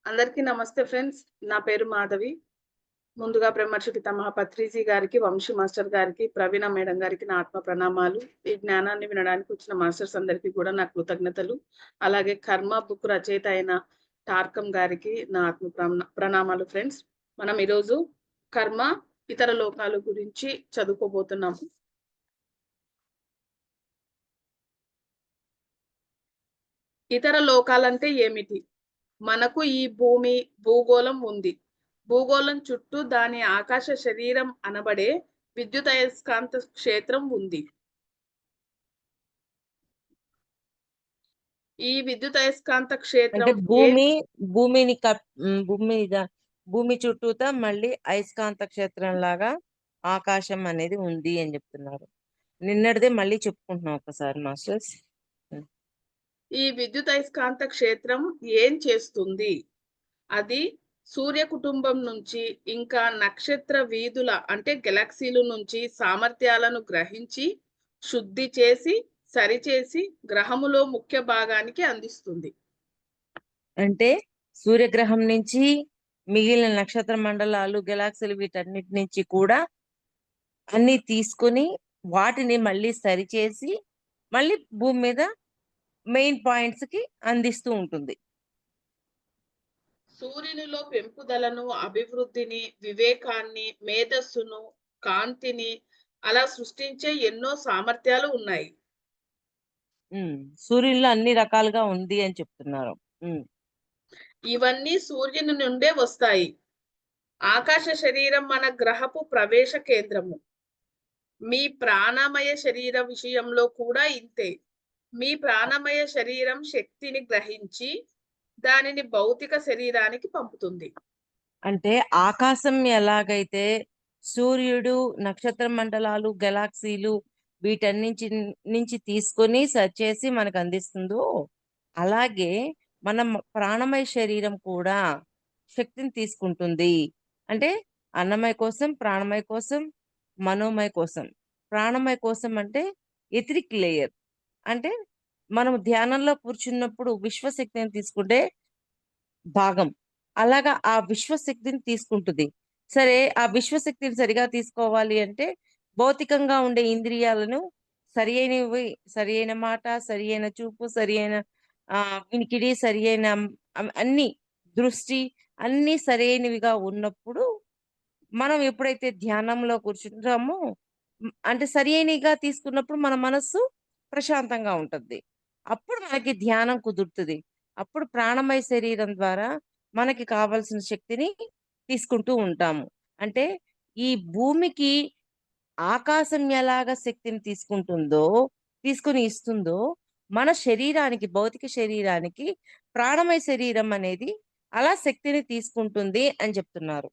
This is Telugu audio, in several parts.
అందరికీ నమస్తే ఫ్రెండ్స్. నా పేరు మాధవి. ముందుగా బ్రహ్మర్షి పితామహ పత్రిజీ గారికి, వంశీ మాస్టర్ గారికి, ప్రవీణ మేడం గారికి నా ఆత్మ ప్రణామాలు. ఈ జ్ఞానాన్ని వినడానికి వచ్చిన మాస్టర్స్ అందరికీ కూడా నా కృతజ్ఞతలు. అలాగే కర్మ బుక్ రచయిత అయిన టార్కం గారికి నా ఆత్మ ప్రణామాలు ఫ్రెండ్స్. మనం ఈరోజు కర్మ, ఇతర లోకాల గురించి చదువుకోబోతున్నాము. ఇతర లోకాలంటే ఏమిటి? మనకు ఈ భూమి, భూగోళం ఉంది. భూగోళం చుట్టూ దాని ఆకాశ శరీరం అనబడే విద్యుదయస్కాంత క్షేత్రం ఉంది. ఈ విద్యుదయస్కాంత అంటే క్షేత్రం భూమి చుట్టూతా మళ్ళీ అయస్కాంత క్షేత్రం లాగా ఆకాశం అనేది ఉంది అని చెప్తున్నారు. నిన్నటిదే మళ్ళీ చెప్పుకుంటున్నాం ఒకసారి మాస్టర్స్. ఈ విద్యుదయస్కాంత క్షేత్రం ఏం చేస్తుంది? అది సూర్య కుటుంబం నుంచి ఇంకా నక్షత్ర వీధుల అంటే గెలాక్సీల నుంచి సామర్థ్యాలను గ్రహించి శుద్ధి చేసి సరిచేసి గ్రహములో ముఖ్య భాగానికి అందిస్తుంది. అంటే సూర్యగ్రహం నుంచి మిగిలిన నక్షత్ర మండలాలు, గెలాక్సీలు వీటన్నిటి నుంచి కూడా అన్ని తీసుకొని వాటిని మళ్ళీ సరిచేసి మళ్ళీ భూమి మీద మెయిన్ పాయింట్స్ కి అందిస్తూ ఉంటుంది. సూర్యునిలో పెంపుదలను, అభివృద్ధిని, వివేకాన్ని, మేధస్సును, కాంతిని అలా సృష్టించే ఎన్నో సామర్థ్యాలు ఉన్నాయి. సూర్యుల్లో అన్ని రకాలుగా ఉంది అని చెప్తున్నారు. ఇవన్నీ సూర్యుని నుండే వస్తాయి. ఆకాశ శరీరం మన గ్రహపు ప్రవేశ కేంద్రము. మీ ప్రాణమయ శరీర విషయంలో కూడా ఇంతే. మీ ప్రాణమయ శరీరం శక్తిని గ్రహించి దానిని భౌతిక శరీరానికి పంపుతుంది. అంటే ఆకాశం ఎలాగైతే సూర్యుడు, నక్షత్ర మండలాలు, గెలాక్సీలు వీటన్నించి నుంచి తీసుకొని సరిచేసి మనకు అందిస్తుందో అలాగే మన ప్రాణమయ శరీరం కూడా శక్తిని తీసుకుంటుంది. అంటే అన్నమయ కోసం, ప్రాణమయ కోసం, మనోమయ కోసం. ప్రాణమయ కోసం అంటే ఎథరిక్ లేయర్, అంటే మనం ధ్యానంలో కూర్చున్నప్పుడు విశ్వశక్తిని తీసుకుంటే భాగం అలాగా ఆ విశ్వశక్తిని తీసుకుంటుంది. సరే, ఆ విశ్వశక్తిని సరిగా తీసుకోవాలి అంటే భౌతికంగా ఉండే ఇంద్రియాలను సరి అయిన మాట, సరి అయిన చూపు, సరి అయిన వినికిడి, సరి అయిన అన్ని దృష్టి అన్ని సరైనవిగా ఉన్నప్పుడు మనం ఎప్పుడైతే ధ్యానంలో కూర్చుంటామో అంటే సరి అయినగా తీసుకున్నప్పుడు మన మనస్సు ప్రశాంతంగా ఉంటుంది. అప్పుడు మనకి ధ్యానం కుదురుతుంది. అప్పుడు ప్రాణమయ శరీరం ద్వారా మనకి కావలసిన శక్తిని తీసుకుంటూ ఉంటాము. అంటే ఈ భూమికి ఆకాశం ఎలాగ శక్తిని తీసుకుని ఇస్తుందో మన శరీరానికి, భౌతిక శరీరానికి ప్రాణమయ శరీరం అనేది అలా శక్తిని తీసుకుంటుంది అని చెప్తున్నారు.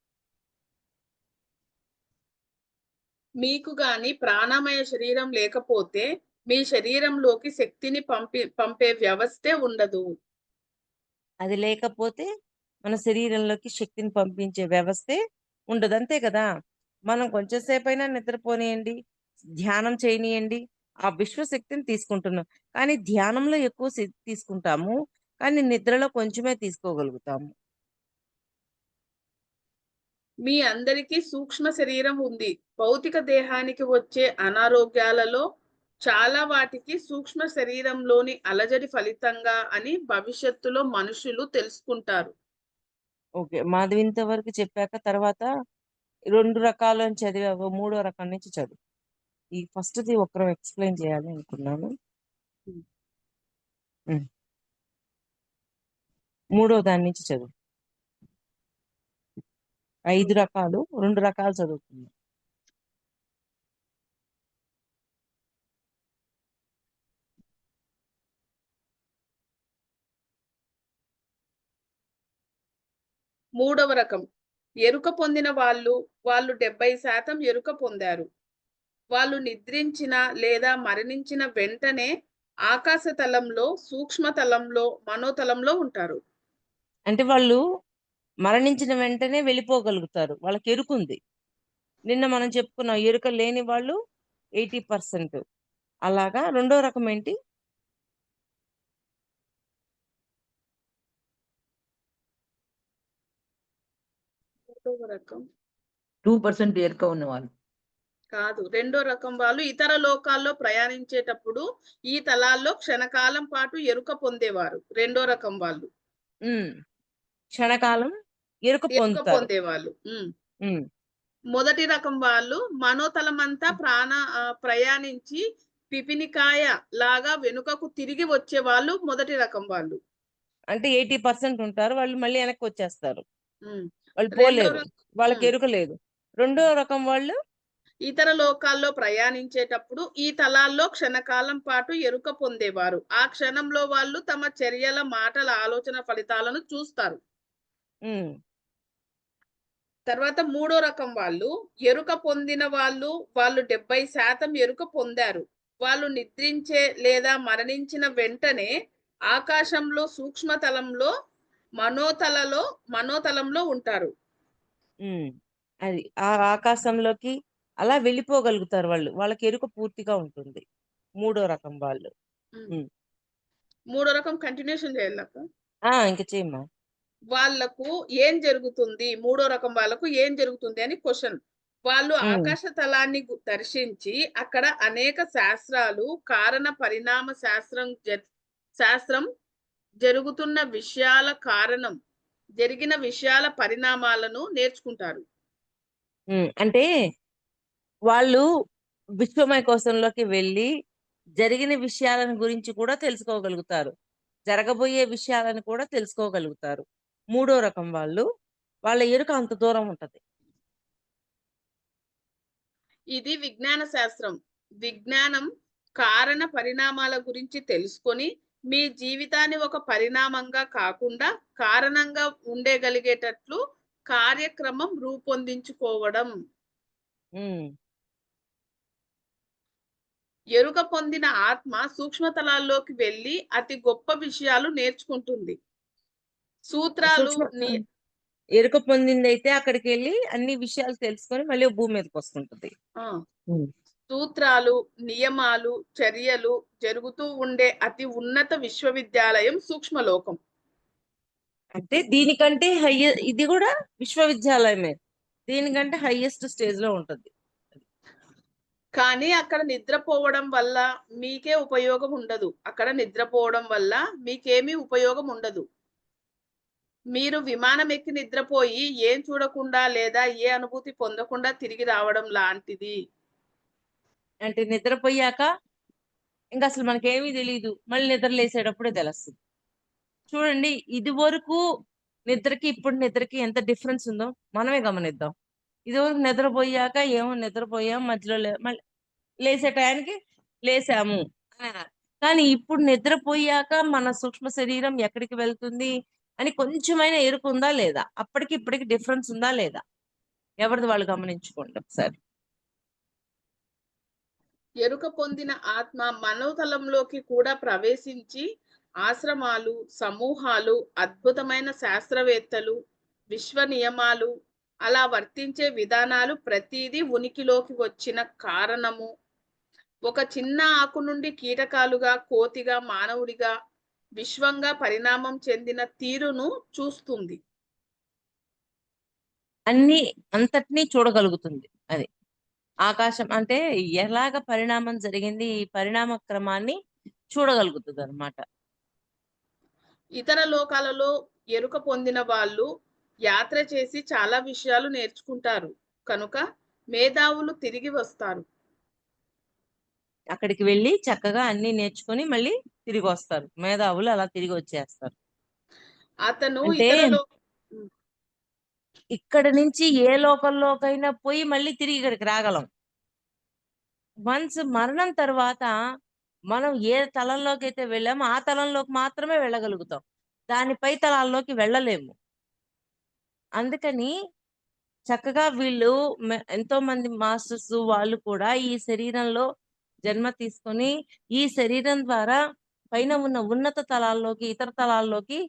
మీకు గాని ప్రాణమయ శరీరం లేకపోతే మీ శరీరంలోకి శక్తిని పంపే వ్యవస్థే ఉండదు. అది లేకపోతే మన శరీరంలోకి శక్తిని పంపించే వ్యవస్థే ఉండదు. అంతే కదా! మనం కొంచెం సేపైనా నిద్రపోనియండి, ధ్యానం చేయనియండి, ఆ విశ్వశక్తిని తీసుకుంటున్నాం. కానీ ధ్యానంలో ఎక్కువ తీసుకుంటాము. కానీ నిద్రలో కొంచెమే తీసుకోగలుగుతాము. మీ అందరికీ సూక్ష్మ శరీరం ఉంది. భౌతిక దేహానికి వచ్చే అనారోగ్యాలలో చాలా వాటికి సూక్ష్మ శరీరంలోని అలజడి ఫలితంగా అని భవిష్యత్తులో మనుషులు తెలుసుకుంటారు. ఓకే. మాది ఇంతవరకు చెప్పాక తర్వాత 2 రకాలు అని చదివావు. మూడో రకం నుంచి చదువు. ఈ ఫస్ట్‌ది ఒకరు ఎక్స్‌ప్లెయిన్ చేయాలి అనుకున్నాను. మూడో దాని నుంచి చదువు. 5 రకాలు, 2 రకాలు చదువుకున్నాం. మూడవ రకం ఎరుక పొందిన వాళ్ళు 70% ఎరుక పొందారు. వాళ్ళు నిద్రించిన లేదా మరణించిన వెంటనే ఆకాశ తలంలో, సూక్ష్మ తలంలో, మనోతలంలో ఉంటారు. అంటే వాళ్ళు మరణించిన వెంటనే వెళ్ళిపోగలుగుతారు. వాళ్ళకి ఎరుకుంది. నిన్న మనం చెప్పుకున్నాం ఎరుక లేని వాళ్ళు 80%. అలాగా రెండో రకం ఏంటి? ఒకటవ రకం 2% ఎరుక ఉన్నవాళ్ళు. కాదు. రెండో రకం వాళ్ళు ఇతర లోకాల్లో ప్రయాణించేటప్పుడు ఈ తలాల్లో క్షణకాలం పాటు ఎరుక పొందేవారు. రెండో రకం వాళ్ళు. ఉమ్. క్షణకాలం ఎరుక ఎరుక పొందుతారు. పొందేవాళ్ళు. ఉమ్. మొదటి రకం వాళ్ళు మనోతలమంతా ప్రయాణించి పిపినికాయ లాగా వెనుకకు తిరిగి వచ్చే వాళ్ళు మొదటి రకం వాళ్ళు. అంటే 80% ఉంటారు, వాళ్ళు మళ్ళీ వెనక్కి వచ్చేస్తారు, ఉమ్. వాళ్ళు రెండో పోలేరు, రకం వాళ్ళకి ఎరుక లేదు. రెండో రకం వాళ్ళు ఇతర లోకాల్లో ప్రయాణించేటప్పుడు ఈ తలాల్లో క్షణకాలం పాటు ఎరుక పొందేవారు. ఆ క్షణంలో వాళ్ళు తమ చర్యల, మాటల, ఆలోచన ఫలితాలను చూస్తారు. ఉమ్. తర్వాత మూడో రకం వాళ్ళు ఎరుక పొందిన వాళ్ళు 70% ఎరుక పొందారు. వాళ్ళు నిద్రించే లేదా మరణించిన వెంటనే ఆకాశంలో సూక్ష్మతలంలో మనోతలంలో ఉంటారు. అది ఆ ఆకాశంలోకి అలా వెళ్ళిపోగలుగుతారు వాళ్ళు, వాళ్ళకి ఎరుక పూర్తిగా ఉంటుంది మూడో రకం వాళ్ళు. మూడో రకం కంటిన్యూషన్ చేయాలక్క. ఇంక చేయమ్మా. వాళ్ళకు ఏం జరుగుతుంది, మూడో రకం వాళ్ళకు ఏం జరుగుతుంది అని క్వశ్చన్. వాళ్ళు ఆకాశ తలాన్ని దర్శించి అక్కడ అనేక శాస్త్రాలు, కారణ పరిణామ శాస్త్రం జరుగుతున్న విషయాల కారణం, జరిగిన విషయాల పరిణామాలను నేర్చుకుంటారు. అంటే వాళ్ళు విశ్వమయ కోశంలోకి వెళ్ళి జరిగిన విషయాలను గురించి కూడా తెలుసుకోగలుగుతారు, జరగబోయే విషయాలను కూడా తెలుసుకోగలుగుతారు. మూడో రకం వాళ్ళు, వాళ్ళ ఎరుక అంత దూరం ఉంటది. ఇది విజ్ఞాన శాస్త్రం. విజ్ఞానం కారణ పరిణామాల గురించి తెలుసుకొని మీ జీవితాన్ని ఒక పరిణామంగా కాకుండా కారణంగా ఉండగలిగేటట్లు కార్యక్రమం రూపొందించుకోవడం. ఎరుక పొందిన ఆత్మ సూక్ష్మతలాల్లోకి వెళ్ళి అతి గొప్ప విషయాలు నేర్చుకుంటుంది. సూత్రాలు ఎరుక పొందింది అయితే అక్కడికి వెళ్ళి అన్ని విషయాలు తెలుసుకొని మళ్ళీ భూమి మీదకి వస్తుంటది. సూత్రాలు, నియమాలు, చర్యలు జరుగుతూ ఉండే అతి ఉన్నత విశ్వవిద్యాలయం సూక్ష్మలోకం. అంటే దీనికంటే ఇది కూడా విశ్వవిద్యాలయమే, దీనికంటే హైయెస్ట్ స్టేజ్ లో ఉంటది. కానీ అక్కడ నిద్రపోవడం వల్ల మీకే ఉపయోగం ఉండదు. అక్కడ నిద్రపోవడం వల్ల మీకేమీ ఉపయోగం ఉండదు. మీరు విమానం ఎక్కి నిద్రపోయి ఏం చూడకుండా లేదా ఏ అనుభూతి పొందకుండా తిరిగి రావడం లాంటిది. అంటే నిద్రపోయాక ఇంకా అసలు మనకేమీ తెలియదు, మళ్ళీ నిద్ర లేసేటప్పుడే తెలుస్తుంది. చూడండి, ఇది వరకు నిద్రకి ఇప్పుడు నిద్రకి ఎంత డిఫరెన్స్ ఉందో మనమే గమనిద్దాం. ఇదివరకు నిద్రపోయాక ఏమో నిద్రపోయాం, మధ్యలో మళ్ళీ లేసే టయానికి లేసాము. కానీ ఇప్పుడు నిద్రపోయాక మన సూక్ష్మ శరీరం ఎక్కడికి వెళ్తుంది అని కొంచెమైనా ఎరుకుందా లేదా, అప్పటికి ఇప్పటికి డిఫరెన్స్ ఉందా లేదా, ఎవరిది వాళ్ళు గమనించుకోండి ఒకసారి. ఎరుక పొందిన ఆత్మ మనోతలంలోకి కూడా ప్రవేశించి ఆశ్రమాలు, సమూహాలు, అద్భుతమైన శాస్త్రవేత్తలు, విశ్వ నియమాలు, అలా వర్తించే విధానాలు ప్రతిదీ ఉనికిలోకి వచ్చిన కారణము, ఒక చిన్న ఆకు నుండి కీటకాలుగా, కోతిగా, మానవుడిగా, విశ్వంగా పరిణామం చెందిన తీరును చూస్తుంది. అన్ని అంతటినీ చూడగలుగుతుంది. అది ఆకాశం అంటే ఎలాగ పరిణామం జరిగింది, ఈ పరిణామ క్రమాన్ని చూడగలుగుతుంది అన్నమాట. ఇతర లోకాలలో ఎరుక పొందిన వాళ్ళు యాత్ర చేసి చాలా విషయాలు నేర్చుకుంటారు కనుక మేధావులు తిరిగి వస్తారు. అక్కడికి వెళ్ళి చక్కగా అన్ని నేర్చుకొని మళ్ళీ తిరిగి వస్తారు. మేధావులు అలా తిరిగి వచ్చేస్తారు. అతను అంటే ఇక్కడ నుంచి ఏ లోకంలోకైనా పోయి మళ్ళీ తిరిగి ఇక్కడికి రాగలం. వన్స్ మరణం తర్వాత మనం ఏ తలంలోకి అయితే వెళ్ళామో ఆ తలంలోకి మాత్రమే వెళ్ళగలుగుతాం, దానిపై తలాల్లోకి వెళ్ళలేము. అందుకని చక్కగా వీళ్ళు ఎంతో మంది మాస్టర్స్ వాళ్ళు కూడా ఈ శరీరంలో జన్మ తీసుకొని ఈ శరీరం ద్వారా పైన ఉన్న ఉన్నత తలాల్లోకి, ఇతర తలాల్లోకి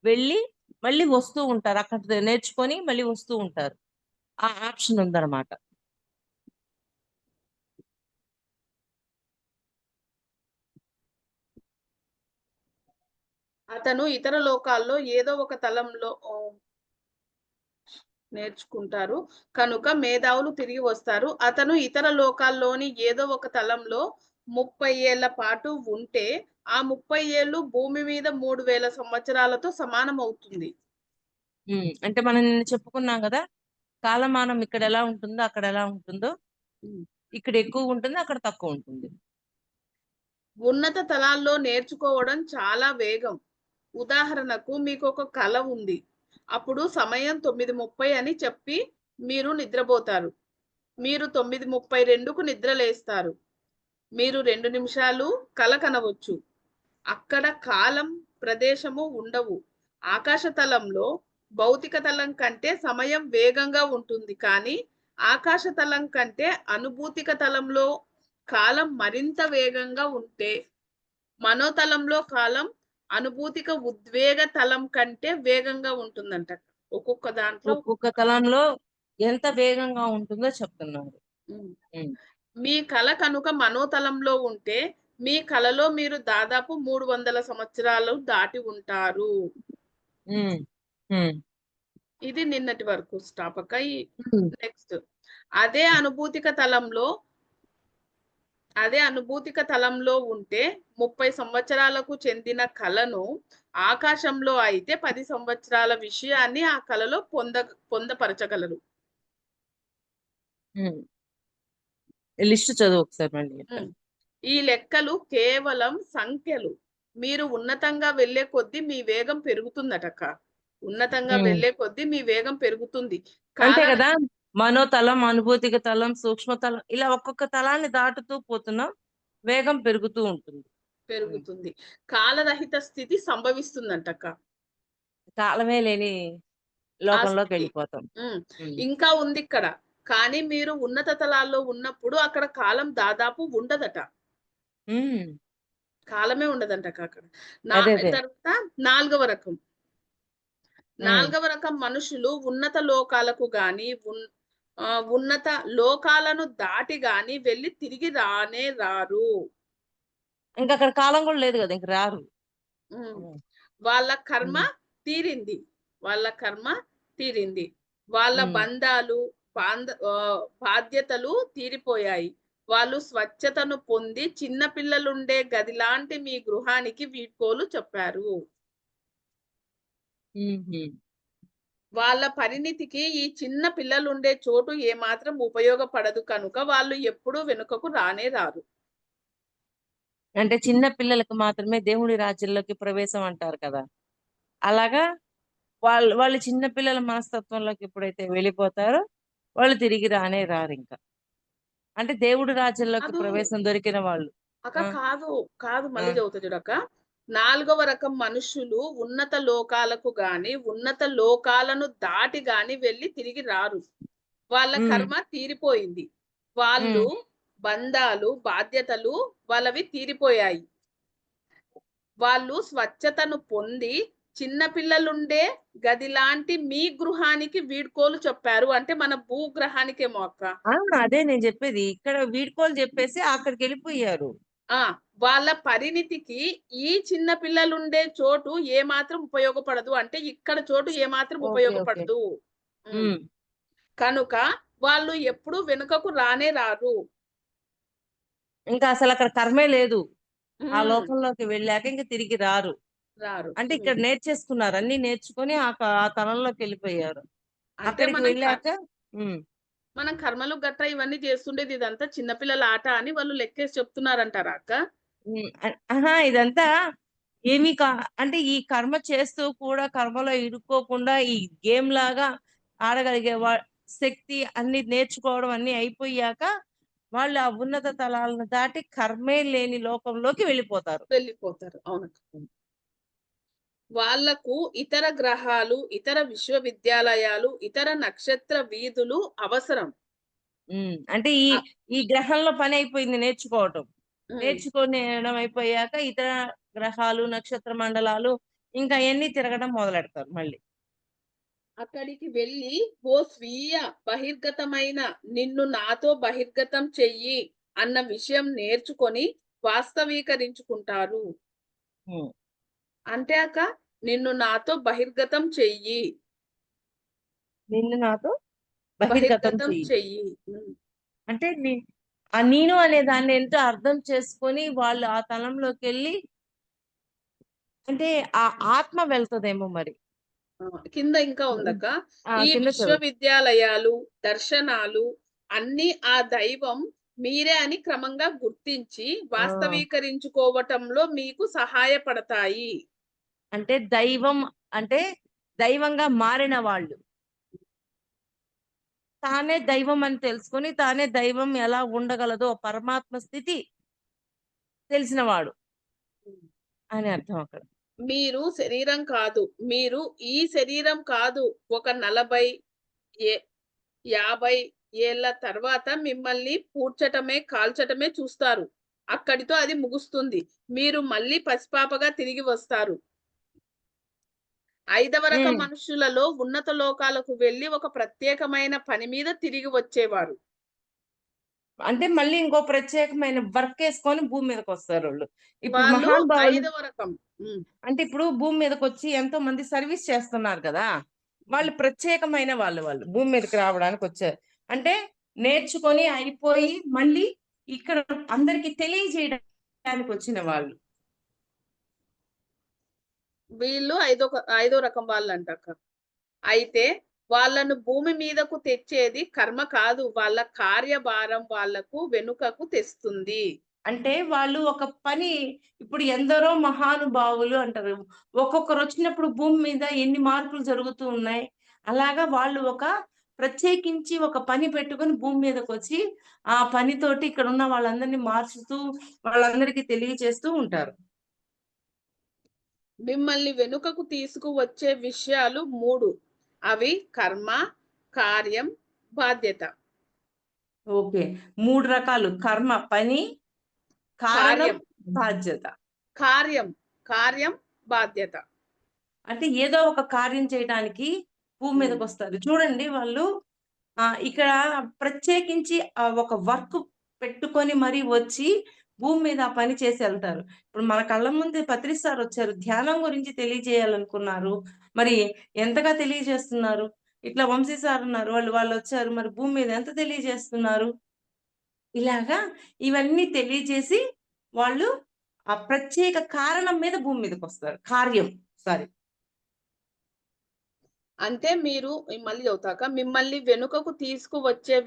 వెళ్ళి మళ్ళీ వస్తూ ఉంటారు. అక్కడ నేర్చుకొని మళ్ళీ వస్తూ ఉంటారు. ఆ ఆప్షన్ ఉందన్నమాట. అతను ఇతర లోకాల్లో ఏదో ఒక తలంలో నేర్చుకుంటారు. కనుక మేధావులు తిరిగి వస్తారు. అతను ఇతర లోకాల్లోని ఏదో ఒక తలంలో 30 ఏళ్ల పాటు ఉంటే, ఆ 30 ఏళ్ళు భూమి మీద 3000 సంవత్సరాలతో సమానమవుతుంది. అంటే మనం నిన్న చెప్పుకున్నాం కదా, కాలమానం ఇక్కడ ఎలా ఉంటుందో అక్కడ ఎలా ఉంటుందో, హ్మ్. ఇక్కడ ఎక్కువ ఉంటుంది, అక్కడ తక్కువ ఉంటుంది. ఉన్నత తలాల్లో నేర్చుకోవడం చాలా వేగం. ఉదాహరణకు మీకొక కల ఉంది. అప్పుడు సమయం 9:30 అని చెప్పి మీరు నిద్రపోతారు. మీరు 9:32కు నిద్రలేస్తారు. మీరు 2 నిమిషాలు కల కనవచ్చు. అక్కడ కాలం, ప్రదేశము ఉండవు. ఆకాశ తలంలో భౌతిక తలం కంటే సమయం వేగంగా ఉంటుంది. కానీ ఆకాశ తలం కంటే అనుభూతిక తలంలో కాలం మరింత వేగంగా ఉంటే, మనోతలంలో కాలం అనుభూతిక ఉద్వేగ తలం కంటే వేగంగా ఉంటుందంట. ఒక్కొక్క దాంట్లో ఒక్కొక్క తలంలో ఎంత వేగంగా ఉంటుందో చెప్తున్నారు. హ్మ్. ఉమ్. మీ కల కనుక మనోతలంలో ఉంటే, మీ కలలో మీరు దాదాపు 300 సంవత్సరాలు దాటి ఉంటారు. ఉమ్. ఉమ్. ఇది నిన్నటి వరకు స్టాప్ అక్క. ఉమ్. నెక్స్ట్ అదే అనుభూతిక తలంలో ఉంటే 30 సంవత్సరాలకు చెందిన కలను ఆకాశంలో అయితే 10 సంవత్సరాల విషయాన్ని ఆ కలలో పొందపరచగలరు. లిస్ట్ చదువు ఒకసారి మళ్ళీ. ఉమ్. ఈ లెక్కలు కేవలం సంఖ్యలు. మీరు ఉన్నతంగా వెళ్లే కొద్దీ మీ వేగం పెరుగుతుందటక్క. ఉన్నతంగా ఉమ్. వెళ్లే కొద్దీ మీ వేగం పెరుగుతుంది. అంతే కాల కదా, మనోతలం, అనుభూతిక తలం, సూక్ష్మ తలం, ఇలా ఒక్కొక్క తలాన్ని దాటుతూ పోతున్నాం, వేగం పెరుగుతూ ఉంటుంది. పెరుగుతుంది. కాలరహిత స్థితి సంభవిస్తుందంటక్క. కాలమే లేని ఆ లోకంలోకి స్థితి. వెళ్ళిపోతాం. ఉమ్. ఉమ్. ఇంకా ఉంది ఇక్కడ. కానీ మీరు ఉన్నత తలాల్లో ఉన్నప్పుడు అక్కడ కాలం దాదాపు ఉండదట. ఉమ్. కాలమే ఉండదంట అక్కడ. అదే అదే. తర్వాత 4వ రకం. ఉమ్. 4వ రకం మనుషులు ఉన్నత లోకాలకు గాని ఉన్నత లోకాలను దాటి గాని వెళ్ళి తిరిగి రానే రారు. ఇంకా అక్కడ కాలం కూడా లేదు కదా, ఇంక రారు. ఉమ్. ఉమ్. వాళ్ళ కర్మ ఉమ్. తీరింది. వాళ్ళ కర్మ తీరింది. వాళ్ళ ఉమ్. బంధాలు, బాధ్యతలు తీరిపోయాయి. వాళ్ళు స్వచ్ఛతను పొంది చిన్న పిల్లలుండే గదిలాంటి మీ గృహానికి వీడ్కోలు చెప్పారు. ఉమ్. వాళ్ళ పరిణితికి ఈ చిన్న పిల్లలుండే చోటు ఏమాత్రం ఉపయోగపడదు కనుక వాళ్ళు ఎప్పుడూ వెనుకకు రానే రారు. అంటే చిన్న పిల్లలకు మాత్రమే దేవుడి రాజ్యంలోకి ప్రవేశం అంటారు కదా, అలాగా వాళ్ళు చిన్న పిల్లల మనస్తత్వంలోకి ఎప్పుడైతే వెళ్ళిపోతారో వాళ్ళు తిరిగి రానే రారు ఇంకా. అంటే దేవుడి రాజ్యంలోకి కాదు ప్రవేశం దొరికిన వాళ్ళు. అక్క, ఆ. కాదు ఆ. మళ్ళీ చదువుతా చూడక్క. 4వ రకం మనుషులు ఉన్నత లోకాలకు గాని ఉన్నత లోకాలను దాటి గాని వెళ్ళి తిరిగి రారు. వాళ్ళ ఉమ్. కర్మ తీరిపోయింది. వాళ్ళు ఉమ్. బంధాలు, బాధ్యతలు వాళ్ళవి తీరిపోయాయి. వాళ్ళు స్వచ్ఛతను పొంది చిన్న పిల్లలుండే గదిలాంటి మీ గృహానికి వీడ్కోలు చెప్పారు. అంటే మన భూగ్రహానికేమో అక్క. అదే నేను చెప్పేది, ఇక్కడ వీడ్కోలు చెప్పేసి అక్కడికి వెళ్ళిపోయారు. ఆ! వాళ్ళ పరిణితికి ఈ చిన్న పిల్లలుండే చోటు ఏమాత్రం ఉపయోగపడదు. అంటే ఇక్కడ చోటు ఏమాత్రం ఓకే ఓకే. ఉపయోగపడదు. హ్మ్. ఉమ్. కనుక వాళ్ళు ఎప్పుడూ వెనుకకు రానే రారు. ఇంకా అసలు అక్కడ కర్మే లేదు. ఆ హ్మ్. లోకంలోకి వెళ్ళాక ఇంక తిరిగి రారు. రారు. అంటే ఇక్కడ హ్మ్. నేర్చేసుకున్నారు, అన్ని నేర్చుకొని ఆ తలంలోకి వెళ్ళిపోయారు. అంటే అక్కడికి వెళ్ళాక ఉమ్. మనం కర్మలు గట్రా ఇవన్నీ చేస్తుండేది ఇదంతా చిన్న పిల్లల ఆట అని వాళ్ళు లెక్కేసి చెప్తున్నారంటారా అక్క? ఆహా, ఇదంతా ఏమీ అంటే ఈ కర్మ చేస్తూ కూడా కర్మలో ఇరుక్కోకుండా ఈ గేమ్ లాగా ఆడగలిగే శక్తి అన్ని నేర్చుకోవడం అన్ని అయిపోయాక వాళ్ళు ఆ ఉన్నత తలాలను దాటి కర్మే లేని లోకంలోకి వెళ్ళిపోతారు. వెళ్ళిపోతారు. అవునక్క. వాళ్లకు ఇతర గ్రహాలు, ఇతర విశ్వవిద్యాలయాలు, ఇతర నక్షత్ర వీధులు అవసరం. అంటే అ ఈ గ్రహంలో పని అయిపోయింది నేర్చుకోవటం. హ్మ్. నేర్చుకోవడం అయిపోయాక ఇతర గ్రహాలు, నక్షత్ర మండలాలు ఇంకా అయన్నీ తిరగడం మొదలెడతారు మళ్ళీ. అక్కడికి వెళ్ళి ఓ స్వీయ బహిర్గతమైన నిన్ను నాతో బహిర్గతం చెయ్యి అన్న విషయం నేర్చుకొని వాస్తవీకరించుకుంటారు. ఉమ్. అంటే అక్క, నిన్ను నాతో బహిర్గతం చెయ్యి. నిన్ను నాతో బహిర్గతం బహిర్గతం చెయ్యి. చెయ్యి. అంటే ఆ నేను అనే దాన్ని ఏంటో అర్థం చేసుకొని వాళ్ళు ఆ తలంలోకెళ్ళి అంటే ఆ ఆత్మ వెళ్తదేమో మరి. కింద ఇంకా ఉందక్క. ఈ కింద చదువు. విశ్వవిద్యాలయాలు, దర్శనాలు అన్నీ ఆ దైవం మీరే అని క్రమంగా గుర్తించి ఆ! వాస్తవీకరించుకోవటంలో మీకు సహాయపడతాయి. అంటే అంటే దైవంగా మారిన వాళ్ళు. తానే దైవం అని తెలుసుకొని, తానే దైవం ఎలా ఉండగలదో పరమాత్మ స్థితి తెలిసినవాడు అని అర్థం అక్కడ. మీరు శరీరం కాదు. మీరు ఈ శరీరం కాదు. ఒక 40 ఏ 50 ఏళ్ల తర్వాత మిమ్మల్ని పూడ్చటమే, కాల్చటమే చూస్తారు. అక్కడితో అది ముగుస్తుంది. మీరు మళ్ళీ పసిపాపగా తిరిగి వస్తారు. 5వ రకం హ్మ్. మనుష్యులలో ఉన్నత లోకాలకు వెళ్లి ఒక ప్రత్యేకమైన పని మీద తిరిగి వచ్చేవారు. అంటే మళ్ళీ ఇంకో ప్రత్యేకమైన వర్కేసుకొని భూమి మీదకొస్తారోళ్ళు. ఇప్పుడు వాళ్ళు మహానుభావులు 5వ రకం. హ్మ్. అంటే ఇప్పుడు భూమి మీదకొచ్చి ఎంతో మంది సర్వీస్ చేస్తున్నారు కదా! వాళ్ళు ప్రత్యేకమైన వాళ్ళు. భూమి మీదకి రావడానికొచ్చారు. అంటే నేర్చుకొని అయిపోయి మళ్ళీ ఇక్కడ అందరికి తెలియజేయడానికొచ్చిన వాళ్ళు. వీళ్ళు ఐదో రకం వాళ్ళంటక్క. అయితే వాళ్ళను భూమి మీదకు తెచ్చేది కర్మ కాదు. వాళ్ళ కార్యభారం వాళ్ళకు వెనుకకు తెస్తుంది. అంటే వాళ్ళు ఒక పని ఇప్పుడు ఎందరో మహానుభావులు అంటారు. ఒక్కొక్కరొచ్చినప్పుడు భూమి మీద ఎన్ని మార్పులు జరుగుతూ ఉన్నాయి. అలాగా వాళ్ళు ఒక ప్రత్యేకించి ఒక పని పెట్టుకొని భూమి మీదకొచ్చి, ఆ పనితోటి ఇక్కడున్న వాళ్ళందరిని మార్చుతూ, వాళ్ళందరికీ తెలియచేస్తూ ఉంటారు. మిమ్మల్ని వెనుకకు తీసుకువచ్చే విషయాలు 3. అవి కర్మ, కార్యం, బాధ్యత. ఓకే. 3 రకాలు కర్మ పని, కారణం, కార్యం, బాధ్యత. కార్యం, కార్యం, బాధ్యత. అంటే ఏదో ఒక కార్యం చేయటానికి భూమి హ్మ్. మీదకొస్తారు. చూడండి వాళ్ళు ఇక్కడ ప్రత్యేకించి ఒక వర్క్ పెట్టుకొని మరీ వచ్చి భూమి మీద ఆ పని చేసి ఎళ్తారు. ఇప్పుడు మన కళ్ళ ముందే పత్రి సారొచ్చారు. ధ్యానం గురించి తెలియజేయాలనుకున్నారు. మరి ఎంతగా తెలియజేస్తున్నారు? ఇట్లా వంశీ సారున్నారు. వాళ్ళొచ్చారు. మరి భూమి మీద ఎంత తెలియజేస్తున్నారు? ఇలాగా ఇవన్నీ తెలియజేసి వాళ్ళు ఆ ప్రత్యేక కారణం మీద భూమి మీదకొస్తారు. కార్యం సారీ. అంటే మీరు మళ్ళీ చదువుతాక మిమ్మల్ని వెనుకకు తీసుకువచ్చే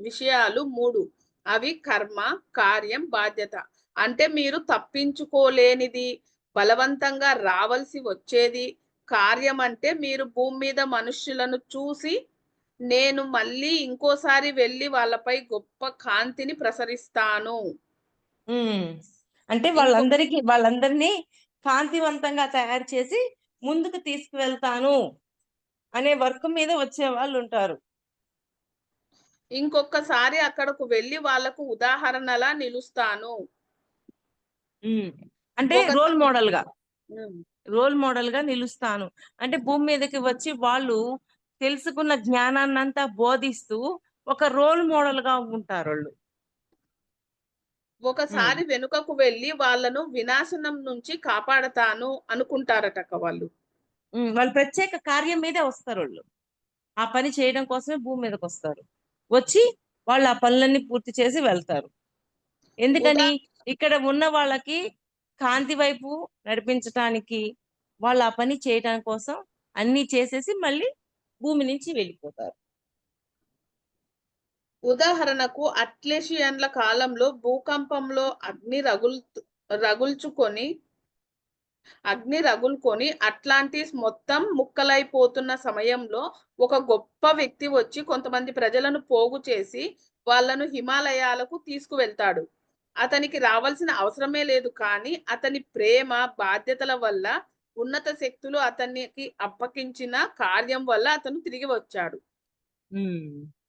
విషయాలు 3. అవి కర్మ, కార్యం, బాధ్యత. అంటే మీరు తప్పించుకోలేనిది, బలవంతంగా రావాల్సి వచ్చేది. కార్యం అంటే మీరు భూమి మీద మనుష్యులను చూసి నేను మళ్ళీ ఇంకోసారి వెళ్లి వాళ్ళపై గొప్ప కాంతిని ప్రసరిస్తాను. హ్మ్. అంటే ఇంకొ వాళ్ళందరినీ కాంతివంతంగా తయారు చేసి ముందుకు తీసుకువెళ్తాను అనే వర్క్ మీద వచ్చేవాళ్ళుంటారు. ఇంకొకసారి అక్కడకు వెళ్లి వాళ్ళకు ఉదాహరణలా నిలుస్తాను. హ్మ్. అంటే ఒకసా హ్మ్. రోల్ మోడల్‌గా నిలుస్తాను. అంటే భూమి మీదకి వచ్చి వాళ్ళు తెలుసుకున్న జ్ఞానాన్నంతా బోధిస్తూ ఒక రోల్ మోడల్‌గా ఉంటారోళ్ళు. హ్మ్. ఒకసారి వెనుకకు వెళ్లి వాళ్ళను వినాశనం నుంచి కాపాడతాను అనుకుంటారటక్క వాళ్ళు. వాళ్ళు ప్రత్యేక కార్యం మీదే వస్తారోళ్ళు. ఆ పని చేయడం కోసమే భూమి మీదకొస్తారు. వచ్చి వాళ్ళు ఆ పనులన్నీ పూర్తి చేసి వెళ్తారు. ఉదా ఎందుకని? ఇక్కడ ఉన్న వాళ్ళకి కాంతి వైపు నడిపించటానికి, వాళ్ళు ఆ పని చేయటం కోసం అన్నీ చేసేసి మళ్ళీ భూమి నుంచి వెళ్ళిపోతారు. ఉదాహరణకు అట్లేషియన్ల కాలంలో భూకంపంలో రగుల్చుకొని అగ్ని రగులుకొని అట్లాంటిస్ మొత్తం ముక్కలైపోతున్న సమయంలో ఒక గొప్ప వ్యక్తి వచ్చి కొంతమంది ప్రజలను పోగు చేసి వాళ్ళను హిమాలయాలకు తీసుకువెళ్తాడు. అతనికి రావాల్సిన అవసరమే లేదు. కానీ అతని ప్రేమ, బాధ్యతల వల్ల ఉన్నత శక్తులు అతనికి అప్పగించిన కార్యం వల్ల అతను తిరిగి వచ్చాడు. హ్మ్.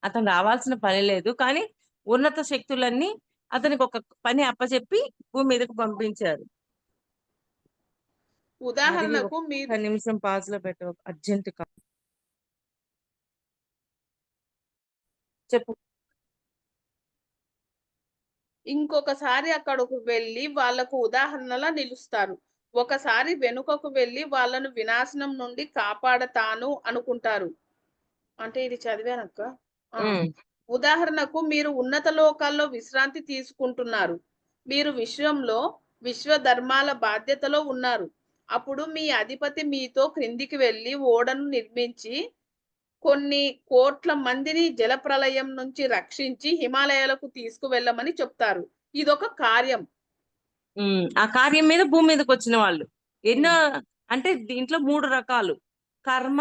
అతను రావాల్సిన పని లేదు. కానీ ఉన్నత శక్తులన్నీ అతనికొక పని అప్పజెప్పి భూమి మీదకి పంపించారు. మాధవి ఉదాహరణకు ఒక్క మీరు నిమిషం పాజ్‌లో పెట్టు. అర్జెంట్ కా చెప్పు. ఇంకొకసారి అక్కడకు వెళ్లి వాళ్ళకు ఉదాహరణలా నిలుస్తారు. ఒకసారి వెనుకకు వెళ్లి వాళ్ళను వినాశనం నుండి కాపాడతాను అనుకుంటారు. అంటే ఇది చదివానక్క. ఆ! ఉమ్, ఉదాహరణకు మీరు ఉన్నత లోకాల్లో విశ్రాంతి తీసుకుంటున్నారు. మీరు విశ్వ ధర్మాల బాధ్యతలో ఉన్నారు. అప్పుడు మీ అధిపతి మీతో క్రిందికి వెళ్లి ఓడను నిర్మించి కొన్ని కోట్ల మందిని జలప్రళయం నుంచి రక్షించి హిమాలయాలకు తీసుకువెళ్ళమని చెప్తారు. ఇదొక కార్యం. ఆ కార్యం మీద భూమి మీదకి వచ్చిన వాళ్ళు ఎన్నో, హ్మ్. అంటే దీంట్లో 3 రకాలు: కర్మ,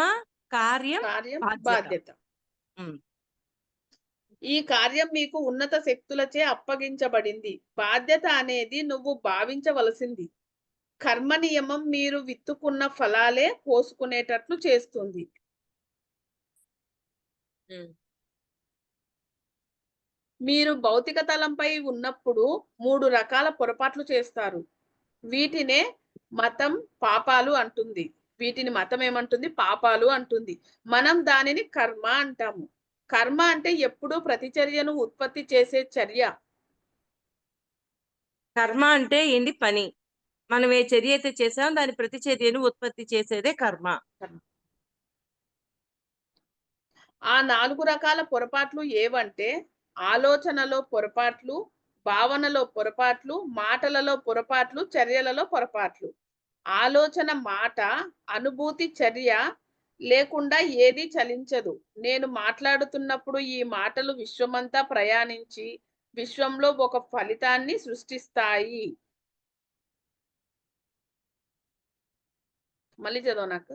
కార్యం, కార్యం, బాధ్యత. బాధ్యత. ఉమ్, ఈ కార్యం మీకు ఉన్నత శక్తులచే అప్పగించబడింది. బాధ్యత అనేది నువ్వు భావించవలసింది. కర్మ నియమం మీరు విత్తుకున్న ఫలాలే కోసుకునేటట్లు చేస్తుంది. ఉమ్. మీరు భౌతిక తలంపై ఉన్నప్పుడు 3 రకాల పొరపాట్లు చేస్తారు. వీటినే మతం పాపాలు అంటుంది. వీటిని మతం ఏమంటుంది? పాపాలు అంటుంది. మనం దానిని కర్మ అంటాము. కర్మ అంటే ఎప్పుడూ ప్రతిచర్యను ఉత్పత్తి చేసే చర్య. కర్మ అంటే ఏంటి? పని. మనం ఏ చర్య అయితే చేసామో దాని ప్రతిచర్యను ఉత్పత్తి చేసేదే కర్మ. ఆ 4 రకాల పొరపాట్లు ఏవంటే ఆలోచనలో పొరపాట్లు, భావనలో పొరపాట్లు, మాటలలో పొరపాట్లు, చర్యలలో పొరపాట్లు. ఆలోచన, మాట, అనుభూతి, చర్య లేకుండా ఏదీ చలించదు. నేను మాట్లాడుతున్నప్పుడు ఈ మాటలు విశ్వమంతా ప్రయాణించి విశ్వంలో ఒక ఫలితాన్ని సృష్టిస్తాయి. మళ్ళీ చదవనాక.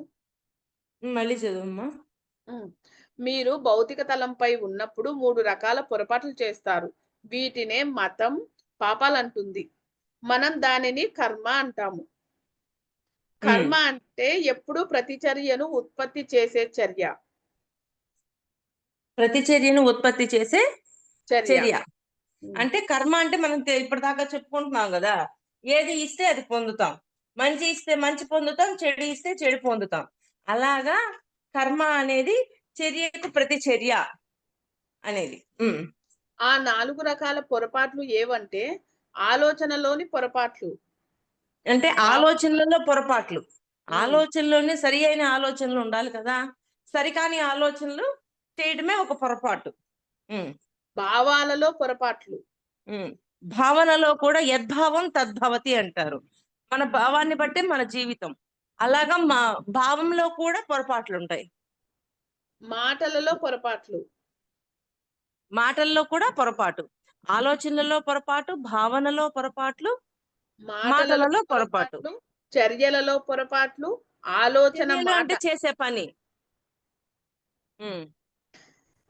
మళ్ళీ చదువమ్మా. హ్మ్. మీరు భౌతిక తలంపై ఉన్నప్పుడు 3 రకాల పొరపాట్లు చేస్తారు. వీటినే మతం పాపాలంటుంది. మనం దానిని కర్మ అంటాము. కర్మ అంటే ఎప్పుడూ ప్రతిచర్యను ఉత్పత్తి చేసే చర్య. ప్రతిచర్యను ఉత్పత్తి చేసే చర్య. చర్య. హ్మ్. అంటే కర్మ అంటే మనం ఇప్పటిదాకా చెప్పుకుంటున్నాం కదా, ఏది ఇస్తే అది పొందుతాం. మంచి ఇస్తే మంచి పొందుతాం, చెడు ఇస్తే చెడు పొందుతాం. అలాగా కర్మ అనేది చర్యకు ప్రతిచర్య అనేది. ఆ 4 రకాల పొరపాట్లు ఏవంటే ఆలోచనలోని పొరపాట్లు. అంటే భావ ఆలోచనలలో పొరపాట్లు. హ్మ్. ఆలోచనలోనే సరి అయిన ఆలోచనలు ఉండాలి కదా, సరికాని ఆలోచనలు చేయడమే ఒక పొరపాటు. ఉమ్, భావాలలో పొరపాట్లు. ఉమ్. భావనలో కూడా యద్భావం తద్భవతి అంటారు. మన భావాన్ని బట్టే మన జీవితం. అలాగా మా భావంలో కూడా పొరపాట్లు ఉంటాయి. మాటలలో పొరపాట్లు. మాటల్లో కూడా పొరపాటు, ఆలోచనలలో పొరపాటు, భావనలో పొరపాట్లు, మాటలలో మాటలలో పొరపాటు. పొరపాట్లు, చర్యలలో పొరపాట్లు, ఆలోచన, చర్యలు మాట. అంటే చేసే పని. ఉమ్.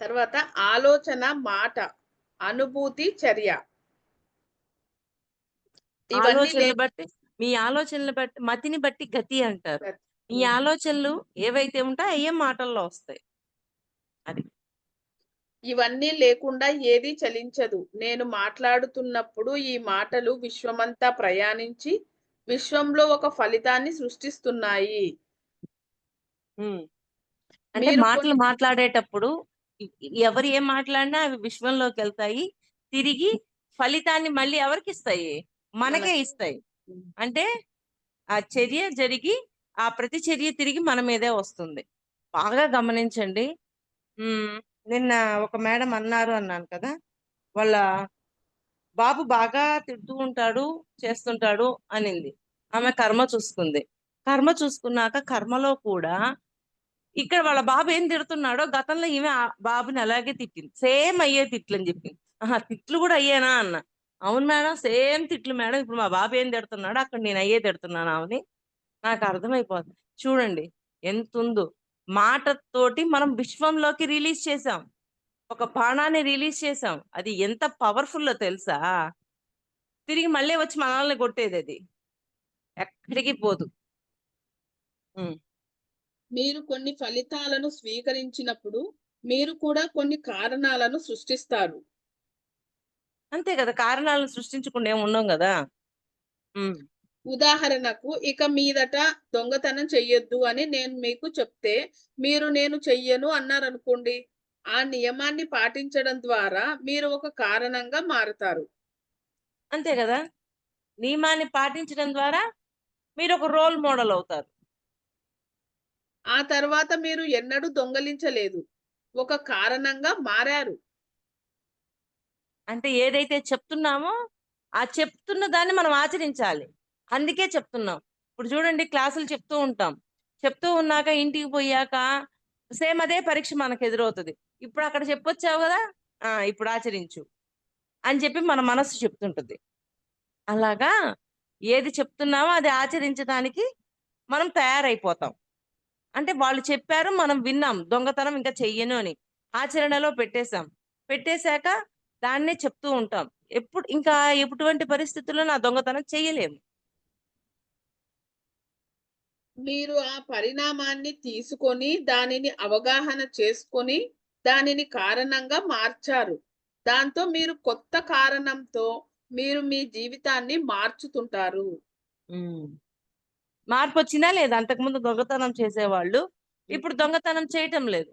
తర్వాత ఆలోచన, మాట, అనుభూతి, చర్య. ఇవన్నీ ఆలోచనలు బట్టి, మీ ఆలోచనలు బట్టి, మతిని బట్టి గతి అంటారు. మీ హ్మ్. ఆలోచనలు ఏవైతే ఉంటాయో అయ్యే మాటల్లో వస్తాయి. అది ఇవన్నీ లేకుండా ఏదీ చలించదు. నేను మాట్లాడుతున్నప్పుడు ఈ మాటలు విశ్వమంతా ప్రయాణించి విశ్వంలో ఒక ఫలితాన్ని సృష్టిస్తున్నాయి. ఉమ్. అంటే మీరు మాటలు మాట్లాడేటప్పుడు ఎవరు ఏం మాట్లాడినా అవి విశ్వంలోకి వెళ్తాయి. తిరిగి ఫలితాన్ని మళ్ళీ ఎవరికి ఇస్తాయి? మనకే మనకి ఇస్తాయి. అంటే ఆ చర్య జరిగి ఆ ప్రతి చర్య తిరిగి మన మీదే వస్తుంది. బాగా గమనించండి. నిన్న ఒక మేడం అన్నారు అన్నాను కదా, వాళ్ళ బాబు బాగా తిడుతూ ఉంటాడు, చేస్తుంటాడు అనింది. ఆమె కర్మ చూసుకుంది. కర్మ చూసుకున్నాక కర్మలో కూడా ఇక్కడ వాళ్ళ బాబు ఏం తిడుతున్నాడో గతంలో ఈమె ఆ బాబుని అలాగే తిట్టింది. సేమ్ అయ్యే తిట్లు అని చెప్పింది. ఆహా, తిట్లు కూడా అయ్యేనా అన్న. అవును మేడం, సేమ్ తిట్లు మేడం. ఇప్పుడు మా బాబు ఏం తిడుతున్నాడో అక్కడ నేను అయ్యే తిడుతున్నాను ఆమెని. నాకు అర్థమైపోతుంది. చూడండి ఎంత ఉందో. మాటతోటి మనం విశ్వంలోకి రిలీజ్ చేసాం. ఒక బాణాన్ని రిలీజ్ చేసాం. అది ఎంత పవర్ఫుల్లో తెలుసా? తిరిగి మళ్ళీ వచ్చి మనల్ని కొట్టేది అది. ఎక్కడికి పోదు. ఉమ్. మీరు కొన్ని ఫలితాలను స్వీకరించినప్పుడు మీరు కూడా కొన్ని కారణాలను సృష్టిస్తారు. అంతే కదా, కారణాలను సృష్టించకుండా ఏమి ఉన్నాం కదా. ఉమ్. ఉదాహరణకు ఇక మీదట దొంగతనం చెయ్యొద్దు అని నేను మీకు చెప్తే మీరు నేను చెయ్యను అన్నారనుకోండి. ఆ నియమాన్ని పాటించడం ద్వారా మీరు ఒక కారణంగా మారుతారు. అంతే కదా, నియమాన్ని పాటించడం ద్వారా మీరు ఒక రోల్ మోడల్ అవుతారు. ఆ తర్వాత మీరు ఎన్నడూ దొంగలించలేదు. ఒక కారణంగా మారారు. అంటే ఏదైతే చెప్తున్నామో, ఆ చెప్తున్న దాన్ని మనం ఆచరించాలి. అందుకే చెప్తున్నాం. ఇప్పుడు చూడండి క్లాసులు చెప్తూ ఉంటాం. చెప్తూ ఉన్నాక ఇంటికి పోయాక సేమ్ అదే పరీక్ష మనకెదురవుతది. ఇప్పుడు అక్కడ చెప్పొచ్చావు గదా! ఇప్పుడు ఆచరించు అని చెప్పి మన మనస్సు చెప్తుంటది. అలాగా ఏది చెప్తున్నామో అది ఆచరించడానికి మనం తయారైపోతాం. అంటే వాళ్ళు చెప్పారు, మనం విన్నాం. దొంగతనం ఇంకా చెయ్యను అని. ఆచరణలో పెట్టేసాం. పెట్టేసాక దాన్నే చెప్తూ ఉంటాం. ఇంకా ఎటువంటి పరిస్థితుల్లో నా దొంగతనం చెయ్యలేము. మీరు ఆ పరిణామాన్ని తీసుకొని, దానిని అవగాహన చేసుకొని, దానిని కారణంగా మార్చారు. దాంతో మీరు కొత్త కారణంతో మీరు మీ జీవితాన్ని మార్చుతుంటారు. హ్మ్. మార్పొచ్చిందా లేదా? అంతకుముందు దొంగతనం చేసేవాళ్ళు, హ్మ్. ఇప్పుడు దొంగతనం చేయటం లేదు.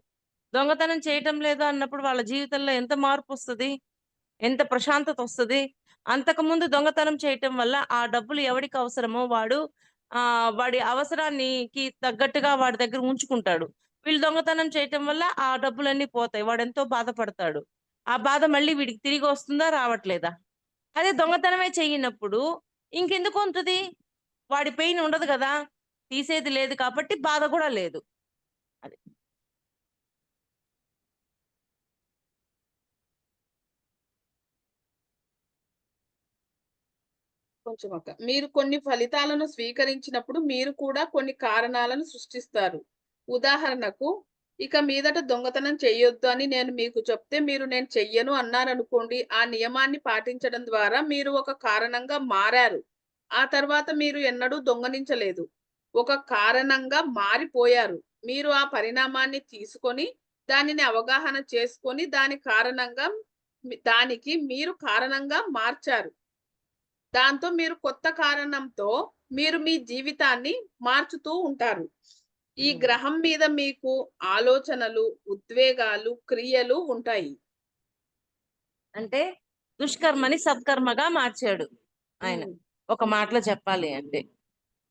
దొంగతనం చేయటం లేదు అన్నప్పుడు వాళ్ళ జీవితంలో ఎంత మార్పొస్తది? ఎంత ప్రశాంతతొస్తది? అంతకుముందు దొంగతనం చేయటం వల్ల ఆ డబ్బులు ఎవడికి అవసరమో వాడి అవసరానికి తగ్గట్టుగా వాడి దగ్గర ఉంచుకుంటాడు. వీళ్ళు దొంగతనం చేయటం వల్ల ఆ డబ్బులన్నీ పోతాయి. వాడెంతో బాధపడతాడు. ఆ బాధ మళ్ళీ వీడికి తిరిగొస్తుందా? రావట్లేదా? అదే దొంగతనమే చెయ్యనప్పుడు ఇంకెందుకుంటది? వాడి పెయిన్ ఉండదు గదా! తీసేది లేదు కాబట్టి బాధ గూడా లేదు. అది. కొంచెం అక్క. మీరు కొన్ని ఫలితాలను స్వీకరించినప్పుడు మీరు కూడా కొన్ని కారణాలను సృష్టిస్తారు. ఉదాహరణకు, ఇక మీదట దొంగతనం చెయ్యొద్దు అని నేను మీకు చెప్తే మీరు నేను చెయ్యను అన్నారనుకోండి. ఆ నియమాన్ని పాటించడం ద్వారా మీరు ఒక కారణంగా మారారు. ఆ తర్వాత మీరు ఎన్నడూ దొంగలించలేదు. ఒక కారణంగా మారిపోయారు. మీరు ఆ పరిణామాన్ని తీసుకొని, దానిని అవగాహన చేసుకొని, దానికి మీరు కారణంగా మార్చారు. దాంతో మీరు కొత్త కారణంతో మీరు మీ జీవితాన్ని మార్చుతూ ఉంటారు. ఈ హ్మ్. గ్రహం మీద మీకు ఆలోచనలు, ఉద్వేగాలు, క్రియలు ఉంటాయి. అంటే దుష్కర్మని సత్కర్మగా మార్చాడు ఆయన. హ్మ్. ఒక మాటలో చెప్పాలి అంటే.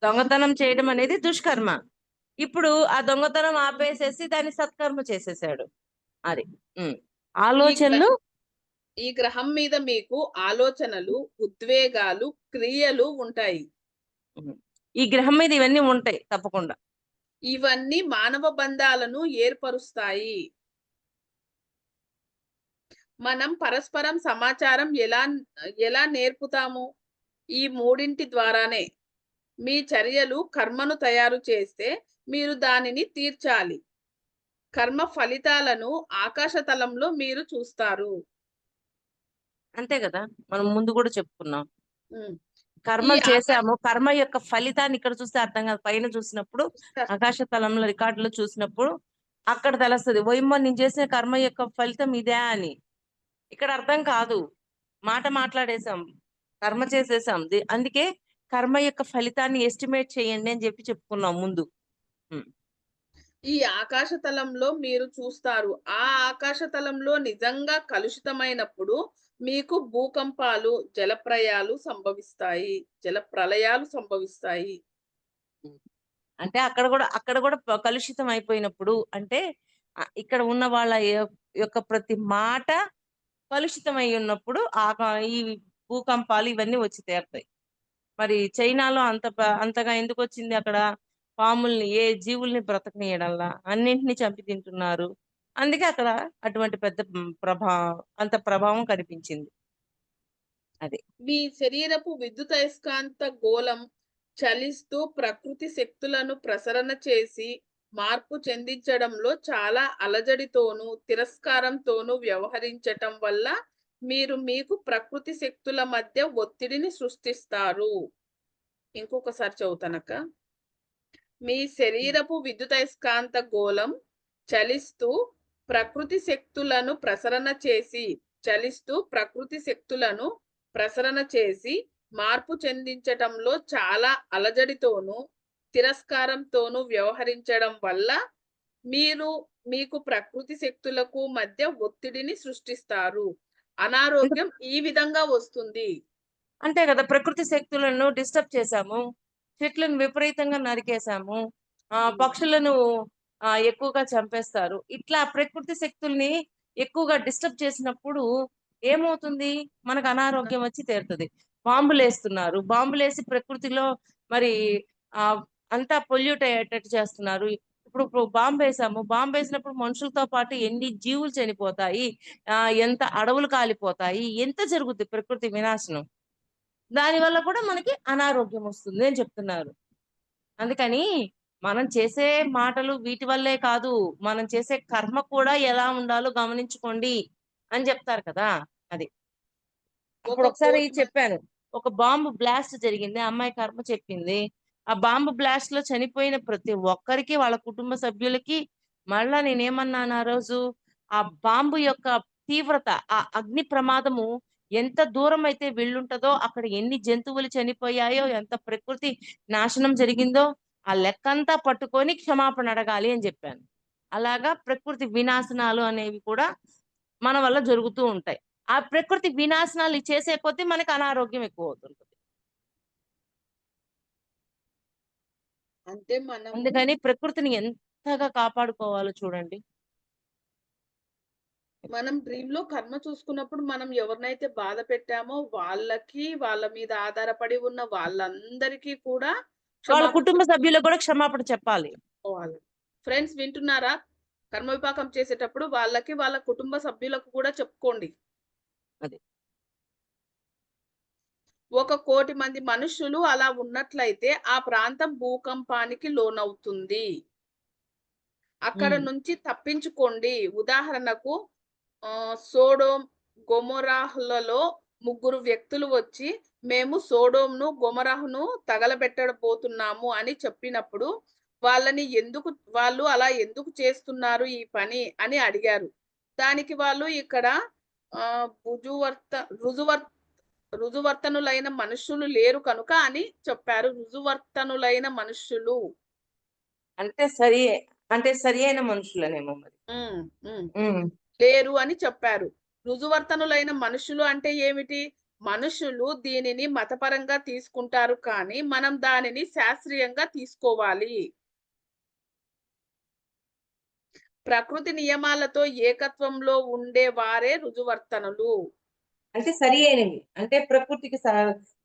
దొంగతనం చేయడం అనేది దుష్కర్మ. ఇప్పుడు ఆ దొంగతనం ఆపేసేసి దాన్ని సత్కర్మ చేసేసాడు. అది. హ్మ్. ఈ గ్ర ఆలోచనలు ఈ గ్రహం మీద మీకు ఆలోచనలు, ఉద్వేగాలు, క్రియలు ఉంటాయి. హ్మ్. ఈ గ్రహం మీద ఇవన్నీ ఉంటాయి తప్పకుండా. ఇవన్నీ మానవ బంధాలను ఏర్పరుస్తాయి. మనం పరస్పరం సమాచారం ఎలా నేర్పుతాము? ఈ మూడింటి ద్వారానే. మీ చర్యలు కర్మను తయారు చేస్తే మీరు దానిని తీర్చాలి. కర్మ ఫలితాలను ఆకాశ తలంలో మీరు చూస్తారు. అంతే గదా! మనం ముందు గూడా చెప్పుకున్నాం. హ్మ్. ఈ కర్మలు ఆకాశ చేశాము. కర్మ యొక్క ఫలితాన్ని ఇక్కడ చూస్తే అర్థం కాదు. పైన చూసినప్పుడు, ఆకాశ తలంలో రికార్డులో చూసినప్పుడు అక్కడ తెలుస్తది. ఓయమ్మో! నేను చేసిన కర్మ యొక్క ఫలితం ఇదా అని. ఇక్కడ అర్థం కాదు. మాట మాట్లాడేసాం. కర్మ చేసేసాం. అందుకే కర్మ యొక్క ఫలితాన్ని ఎస్టిమేట్ చేయండి అని చెప్పుకున్నాం ముందు. హ్మ్. ఈ ఆకాశ తలంలో మీరు చూస్తారు. ఆ ఆకాశ తలంలో నిజంగా కలుషితమైనప్పుడు మీకు భూకంపాలు, జలప్రలయాలు సంభవిస్తాయి. హ్మ్. అంటే అక్కడ గూడా కలుషితం అయిపోయినప్పుడు అంటే ఇక్కడ ఉన్న వాళ్ళ యొక్క ప్రతి మాట కలుషితమై ఉన్నప్పుడు ఈ భూకంపాలు ఇవన్నీ వచ్చి తీరతాయి. మరి చైనాలో అంతగా ఎందుకొచ్చింది అక్కడ? పాముల్ని ఏ జీవుల్ని బ్రతకనీయడంలా అన్నింటిని చంపి తింటున్నారు. అందుకే అక్కడ అటువంటి పెద్ద అంత ప్రభావం కనిపించింది. అది. మీ శరీరపు విద్యుదయస్కాంత గోళం చలిస్తూ ప్రకృతి శక్తులను ప్రసరణ చేసి మార్పు చెందించడంలో చాలా అలజడితోనూ, తిరస్కారంతోనూ వ్యవహరించటం వల్ల మీరు మీకు ప్రకృతి శక్తుల మధ్య ఒత్తిడిని సృష్టిస్తారు. ఇంకొకసారి చదువుతానక్క. మీ హ్మ్. శరీరపు విద్యుదయస్కాంత గోళం చలిస్తూ ప్రకృతి శక్తులను ప్రసరణ చేసి చలిస్తూ ప్రకృతి శక్తులను ప్రసరణ చేసి మార్పు చెందించటంలో చాలా అలజడితోనూ, తిరస్కారంతోనూ వ్యవహరించడం వల్ల మీరు మీకు ప్రకృతి శక్తులకు మధ్య ఒత్తిడిని సృష్టిస్తారు. అంటే అనారోగ్యం ఈ విధంగా వస్తుంది. అంతే గదా! ప్రకృతి శక్తులను డిస్టర్బ్ చేశాము. చెట్లను విపరీతంగా నరికేశాము. హ్మ్. పక్షులను ఎక్కువగా చంపేస్తారు. ఇట్లా ప్రకృతి శక్తుల్ని ఎక్కువగా డిస్టర్బ్ చేసినప్పుడు ఏమవుతుంది? మనకు అనారోగ్యం వచ్చి తీరుతది. బాంబులేస్తున్నారు. బాంబులేసి ప్రకృతిలో మరి అంతా పొల్యూట్ అయ్యేటట్టు చేస్తున్నారు. ఇప్పుడు బాంబేసాము. బాంబేసినప్పుడు మనుషులతో పాటు ఎన్ని జీవులు చనిపోతాయి. ఎంత అడవులు కాలిపోతాయి. ఎంత జరుగుద్ది ప్రకృతి వినాశనం. దానివల్ల కూడా మనకి అనారోగ్యం వస్తుంది అని చెప్తున్నారు. అందుకని మనం చేసే మాటలు వీటి వల్లే కాదు, మనం చేసే కర్మ కూడా ఎలా ఉండాలో గమనించుకోండి అని చెప్తారు కదా! అది. ఇప్పుడు ఒక ఒకసారి కోటి మంది చెప్పాను. ఒక బాంబ్ బ్లాస్ట్ జరిగింది. ఆ అమ్మాయి కర్మ చెప్పింది. ఆ బాంబ్ బ్లాస్ట్‌లో చనిపోయిన ప్రతి ఒక్కరికి, వాళ్ళ కుటుంబ సభ్యులకి మళ్ళా నేనేమన్నాను ఆ రోజు, ఆ బాంబు యొక్క తీవ్రత, ఆ అగ్ని ప్రమాదము ఎంత దూరమైతే వెళ్ళుంటదో, అక్కడ ఎన్ని జంతువులు చనిపోయాయో, ఎంత ప్రకృతి నాశనం జరిగిందో, ఆ లెక్కంతా పట్టుకొని క్షమాపణ అడగాలి అని జెప్పాను. అలాగా ప్రకృతి వినాశనాలు అనేవి కూడా మన వల్ల జరుగుతూ ఉంటాయి. ఆ ప్రకృతి వినాశనాలు చేసే కొద్దీ మనకి అనారోగ్యం ఎక్కువవుతుంటది. అంటే మనము అందుకని ప్రకృతిని ఎంతగా కాపాడుకోవాలో చూడండి. మనం డ్రీమ్‌లో కర్మ చూసుకున్నప్పుడు మనం ఎవరినైతే బాధ పెట్టామో వాళ్ళకి, వాళ్ళ మీద ఆధారపడి ఉన్న వాళ్ళందరికీ కూడా వాళ్ళ క్షమాపణ కుటుంబ సభ్యులకు కూడా క్షమాపణ చెప్పాలి. చెప్పుకోవాలి. ఫ్రెండ్స్ వింటున్నారా? కర్మ విపాకం చేసేటప్పుడు వాళ్ళకి, వాళ్ళ కుటుంబ సభ్యులకు కూడా చెప్పుకోండి. అది. ఒక కోటి మంది మనుషులు అలా ఉన్నట్లయితే ఆ ప్రాంతం భూకంపానికి లోనవుతుంది. అక్కడ హ్మ్. నుంచి తప్పించుకోండి. ఉదాహరణకు సోడోమ్, గొమొరాహులలో ముగ్గురు వ్యక్తులు వచ్చి మేము సోడోమ్‌ను, గొమొరాహును తగలబెట్టబోతున్నాము అని చెప్పినప్పుడు వాళ్ళు అలా ఎందుకు చేస్తున్నారు ఈ పని అని అడిగారు. దానికి వాళ్ళు ఇక్కడ ఆహ్, భుజువర్త రుజువర్ రుజువర్తనులైన మనుష్యులు లేరు కనుక అని చెప్పారు. రుజువర్తనులైన మనుష్యులు. అంటే సరి అంటే సరి అయిన మనుషులనేమో మరి. హ్మ్. హ్మ్. హ్మ్. లేరు అని చెప్పారు. రుజువర్తనులైన మనుషులు అంటే ఏమిటి? మనుషులు దీనిని మతపరంగా తీసుకుంటారు కానీ, మనం దానిని శాస్త్రీయంగా తీసుకోవాలి. ప్రకృతి నియమాలతో ఏకత్వంలో ఉండే వారే రుజువర్తనులు. అంటే సరి అయినవి. అంటే ప్రకృతికి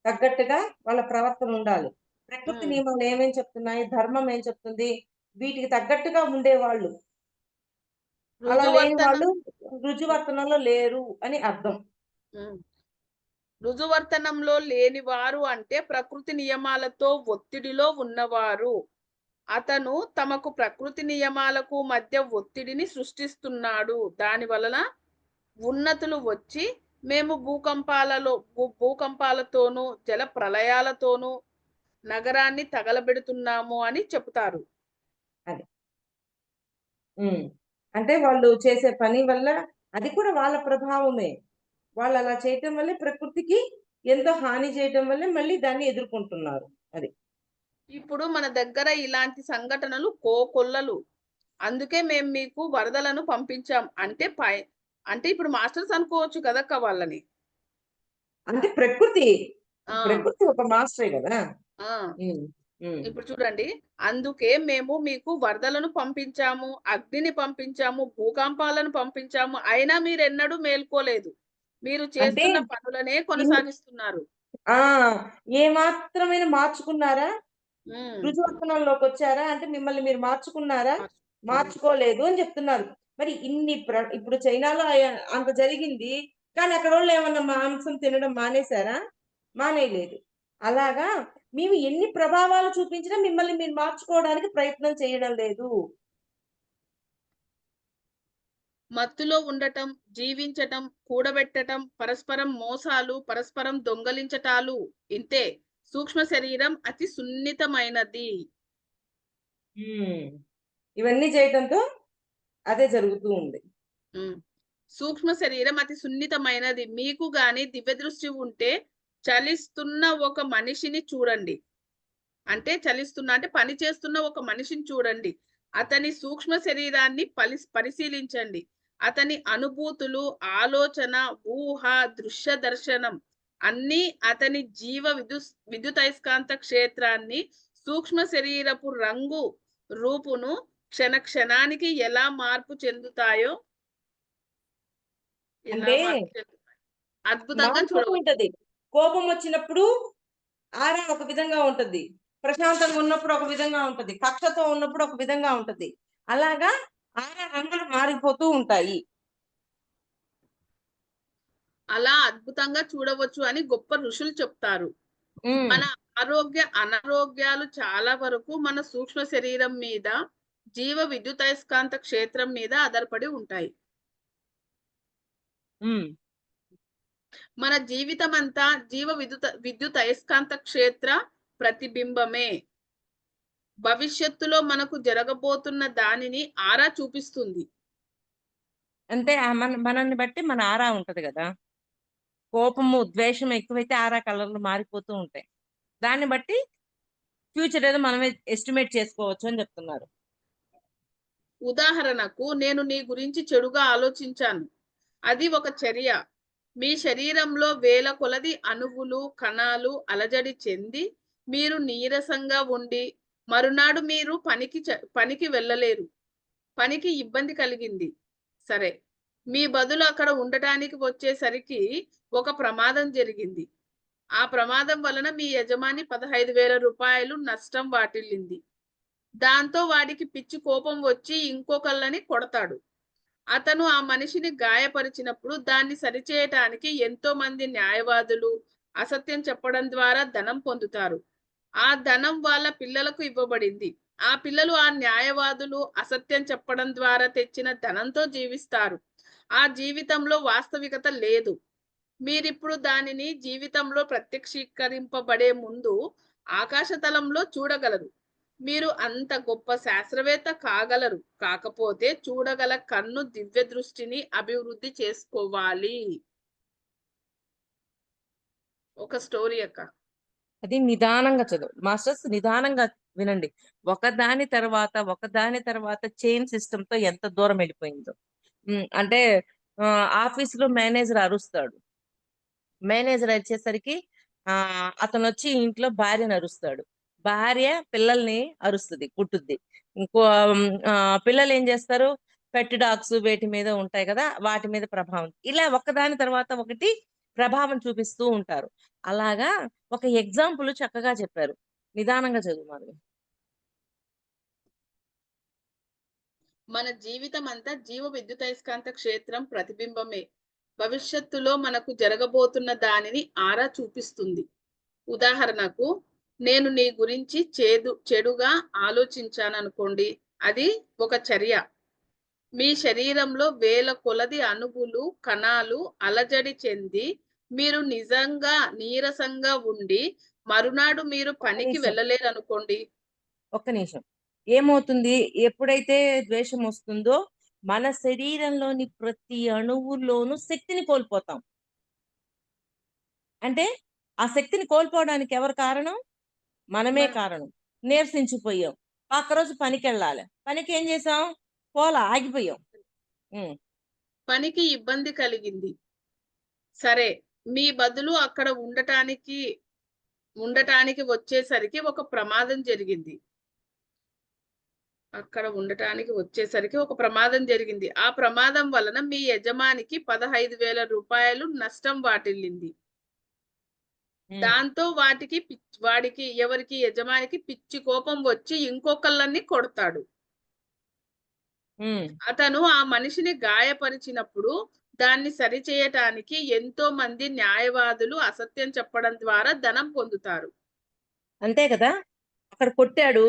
తగ్గట్టుగా వాళ్ళ ప్రవర్తన ఉండాలి. ప్రకృతి హ్మ్. నియమాలు ఏమేం చెప్తున్నాయి? ధర్మం ఏం చెప్తుంది? వీటికి తగ్గట్టుగా ఉండేవాళ్ళు. అలా లేని రుజువర్తనం వాళ్ళు హ్మ్. రుజువర్తనలో లేరు అని అర్థం. హ్మ్. రుజువర్తనంలో లేనివారు అంటే ప్రకృతి నియమాలతో ఒత్తిడిలో ఉన్నవారు. అతను తమకు ప్రకృతి నియమాలకు మధ్య ఒత్తిడిని సృష్టిస్తున్నాడు. దాని వలన ఉన్నతులు వచ్చి మేము భూకంపాలతోనూ, జల ప్రళయాలతోనూ నగరాన్ని తగలబెడుతున్నాము అని చెప్తారు. అది. హ్మ్. అంటే వాళ్ళు చేసే పని వల్ల అది కూడా వాళ్ళ ప్రభావమే. వాళ్ళలా చేయటం వల్లే ప్రకృతికి ఎంతో హాని చేయటం వల్లే మళ్ళీ దాన్ని ఎదుర్కొంటున్నారు. అది. ఇప్పుడు మన దగ్గర ఇలాంటి సంఘటనలు కోకొల్లలు. అందుకే మేము మీకు వరదలను పంపించాం. అంటే ఇప్పుడు మాస్టర్స్ అనుకోవచ్చు కదక్క వాళ్ళని. అంటే ప్రకృతి. ఆ! ప్రకృతి ఒక మాస్టరే గదా! ఆ! హ్మ్. హ్మ్. ఇప్పుడు చూడండి. అందుకే మేము మీకు వరదలను పంపించాము, అగ్నిని పంపించాము, భూకంపాలను పంపించాము. అయినా మీరెన్నడూ మేల్కోలేదు. మీరు అంటే చేస్తున్న పనులనే ఇన్ కొనసాగిస్తున్నారు. ఆ! ఏ మాత్రమైనా మార్చుకున్నారా? హ్మ్. రుజువర్తనంలోకొచ్చారా? అంటే మిమ్మల్ని మీరు మార్చుకున్నారా? మార్చ్ హ్మ్. మార్చుకోలేదు అని జెప్తున్నారు. మరి ఇప్పుడు చైనాలో అంత జరిగింది. కానీ అక్కడోళ్ళేమన్నా మాంసం తినడం మానేసారా? మానేయలేదు. అలాగా మేము ఎన్ని ప్రభావాలు చూపించినా మిమ్మల్ని మీరు మార్చుకోవడానికి ప్రయత్నం చేయడం లేదు. మత్తులో ఉండటం, జీవించటం, కూడబెట్టటం, పరస్పరం మోసాలు, పరస్పరం దొంగలించటాలు ఇంతే. సూక్ష్మ శరీరం అతి సున్నితమైనది. హ్మ్. ఇవన్నీ చేయటంతో అదే జరుగుతూ ఉంది. హ్మ్. సూక్ష్మ శరీరం అతి సున్నితమైనది. మీకు గాని దివ్య దృష్టి ఉంటే చలిస్తున్న ఒక మనిషిని చూడండి. అంటే చలిస్తున్న అంటే పని చేస్తున్న ఒక మనిషిని చూడండి. అతని సూక్ష్మ శరీరాన్ని పరిశీలించండి. అతని అనుభూతులు, ఆలోచన, ఊహ, దృశ్య దర్శనం అన్నీ అతని విద్యుదయస్కాంత క్షేత్రాన్ని, సూక్ష్మ శరీరపు రంగు, రూపును క్షణ క్షణానికి ఎలా మార్పు చెందుతాయో ఎలా అంటే మార్పు చెందుతాయి అద్భుతంగా మారిపోతూ చూడవచ్చు. ఉంటది. కోపం వచ్చినప్పుడు ఆరా ఒక విధంగా ఉంటది. ప్రశాంతంగా ఉన్నప్పుడు ఒక విధంగా ఉంటది. కక్షతో ఉన్నప్పుడు ఒక విధంగా ఉంటది. అలాగా ఆరా రంగులు మారిపోతూ ఉంటాయి. అలా అద్భుతంగా చూడవచ్చు అని గొప్ప ఋషులు చెప్తారు. హ్మ్. మన అనారోగ్యాలు చాలా వరకు మన సూక్ష్మ శరీరం మీద, జీవ విద్యుదయస్కాంత క్షేత్రం మీద ఆధారపడి ఉంటాయి. హ్మ్. మన జీవితం అంతా జీవ విద్యుత్ అయస్కాంత క్షేత్ర ప్రతిబింబమే. భవిష్యత్తులో మనకు జరగబోతున్న దానిని ఆరా చూపిస్తుంది. అంటే మనల్ని బట్టి మన ఆరా ఉంటది గదా! కోపము, ద్వేషం ఎక్కువైతే ఆరా కలర్‌లు మారిపోతూ ఉంటాయి. దాన్ని బట్టి ఫ్యూచర్ ఏదో మనమే ఎస్టిమేట్ చేసుకోవచ్చు అని చెప్తున్నారు. ఉదాహరణకు నేను నీ గురించి చెడుగా ఆలోచించాను. అది ఒక చర్య. మీ శరీరంలో వేల కొలది అణువులు, కణాలు అలజడి చెంది మీరు నీరసంగా ఉండి మరునాడు మీరు పనికి వెళ్ళలేరు. పనికి ఇబ్బంది కలిగింది. సరే. మీ బదులు అక్కడ ఉండటానికి వచ్చేసరికి ఒక ప్రమాదం జరిగింది. ఆ ప్రమాదం వలన మీ యజమాని రూ. 15,000 నష్టం వాటిల్లింది. దాంతో వాడికి పిచ్చి కోపం వచ్చి ఇంకొకళ్ళని కొడతాడు. అతను ఆ మనిషిని గాయపరిచినప్పుడు దాన్ని సరిచేయటానికి ఎంతో మంది న్యాయవాదులు అసత్యం చెప్పడం ద్వారా ధనం పొందుతారు. ఆ ధనం వాళ్ళ పిల్లలకు ఇవ్వబడింది. ఆ పిల్లలు ఆ న్యాయవాదులు అసత్యం చెప్పడం ద్వారా తెచ్చిన ధనంతో జీవిస్తారు. ఆ జీవితంలో వాస్తవికత లేదు. మీరిప్పుడు దానిని జీవితంలో ప్రత్యక్షీకరింపబడే ముందు ఆకాశతలంలో చూడగలరు. మీరు అంత గొప్ప శాస్త్రవేత్త కాగలరు. కాకపోతే చూడగల కన్ను దివ్య దృష్టిని అభివృద్ధి చేసుకోవాలి. ఒక స్టోరీ అక్క. అది నిదానంగా చదువు. మాస్టర్స్ నిదానంగా వినండి. ఒకదాని తర్వాత చైన్ సిస్టమ్‌తో ఎంత దూరం వెళ్ళిపోయిందో. అంటే ఆఫీస్‌లో మేనేజర్ అరుస్తాడు. మేనేజర్ అరిచేసరికి అతనొచ్చి ఇంట్లో భార్యని అరుస్తాడు. భార్య పిల్లల్ని అరుస్తది, కుట్టుద్ది. ఇంకో పిల్లలు ఏం చేస్తారు? పెట్ డాగ్స్ వేటి మీద ఉంటాయి కదా! వాటి మీద ప్రభావం. ఇలా ఒకదాని తర్వాత ఒకటి ప్రభావం చూపిస్తూ ఉంటారు. అలాగా ఒక ఎగ్జాంపుల్ చక్కగా చెప్పారు. నిదానంగా చదువు మాధవి. మన జీవితం అంతా జీవ విద్యుదయస్కాంత క్షేత్రం ప్రతిబింబమే. భవిష్యత్తులో మనకు జరగబోతున్న దానిని ఆరా చూపిస్తుంది. ఉదాహరణకు నేను నీ గురించి చెడుగా ఆలోచించాననుకోండి. అది ఒక చర్య. మీ శరీరంలో వేల కొలది అణువులు, కణాలు అలజడి చెంది మీరు నిజంగా నీరసంగా ఉండి మరునాడు మీరు ఒక్క పనికి నిమిషం. వెళ్ళలేరనుకోండి. ఒక్క నిమిషం. ఏమవుతుంది? ఎప్పుడైతే ద్వేషం వస్తుందో మన శరీరంలోని ప్రతి అణువులోనూ శక్తిని కోల్పోతాం. అంటే ఆ శక్తిని కోల్పోవడానికి ఎవరు కారణం? మనమే మన కారణం. నీరసించిపోయాం. రోజు పనికెళ్ళాలి. పనికి ఏం చేసాం? ఆగిపోయాం. హ్మ్. పనికి ఇబ్బంది కలిగింది. సరే. మీ బదులు అక్కడ ఉండటానికి వచ్చేసరికి ఒక ప్రమాదం జరిగింది. ఆ ప్రమాదం వలన మీ యజమానికి రూ. 15,000 నష్టం వాటిల్లింది. హ్మ్. దాంతో యజమానికి పిచ్చి కోపం వచ్చి ఇంకొకళ్ళని కొడతాడు. హ్మ్. అతను ఆ మనిషిని గాయపరిచినప్పుడు దాన్ని సరిచేయటానికి ఎంతో మంది న్యాయవాదులు అసత్యం చెప్పడం ద్వారా ధనం పొందుతారు. అంతే కదా! అక్కడ కొట్టాడు.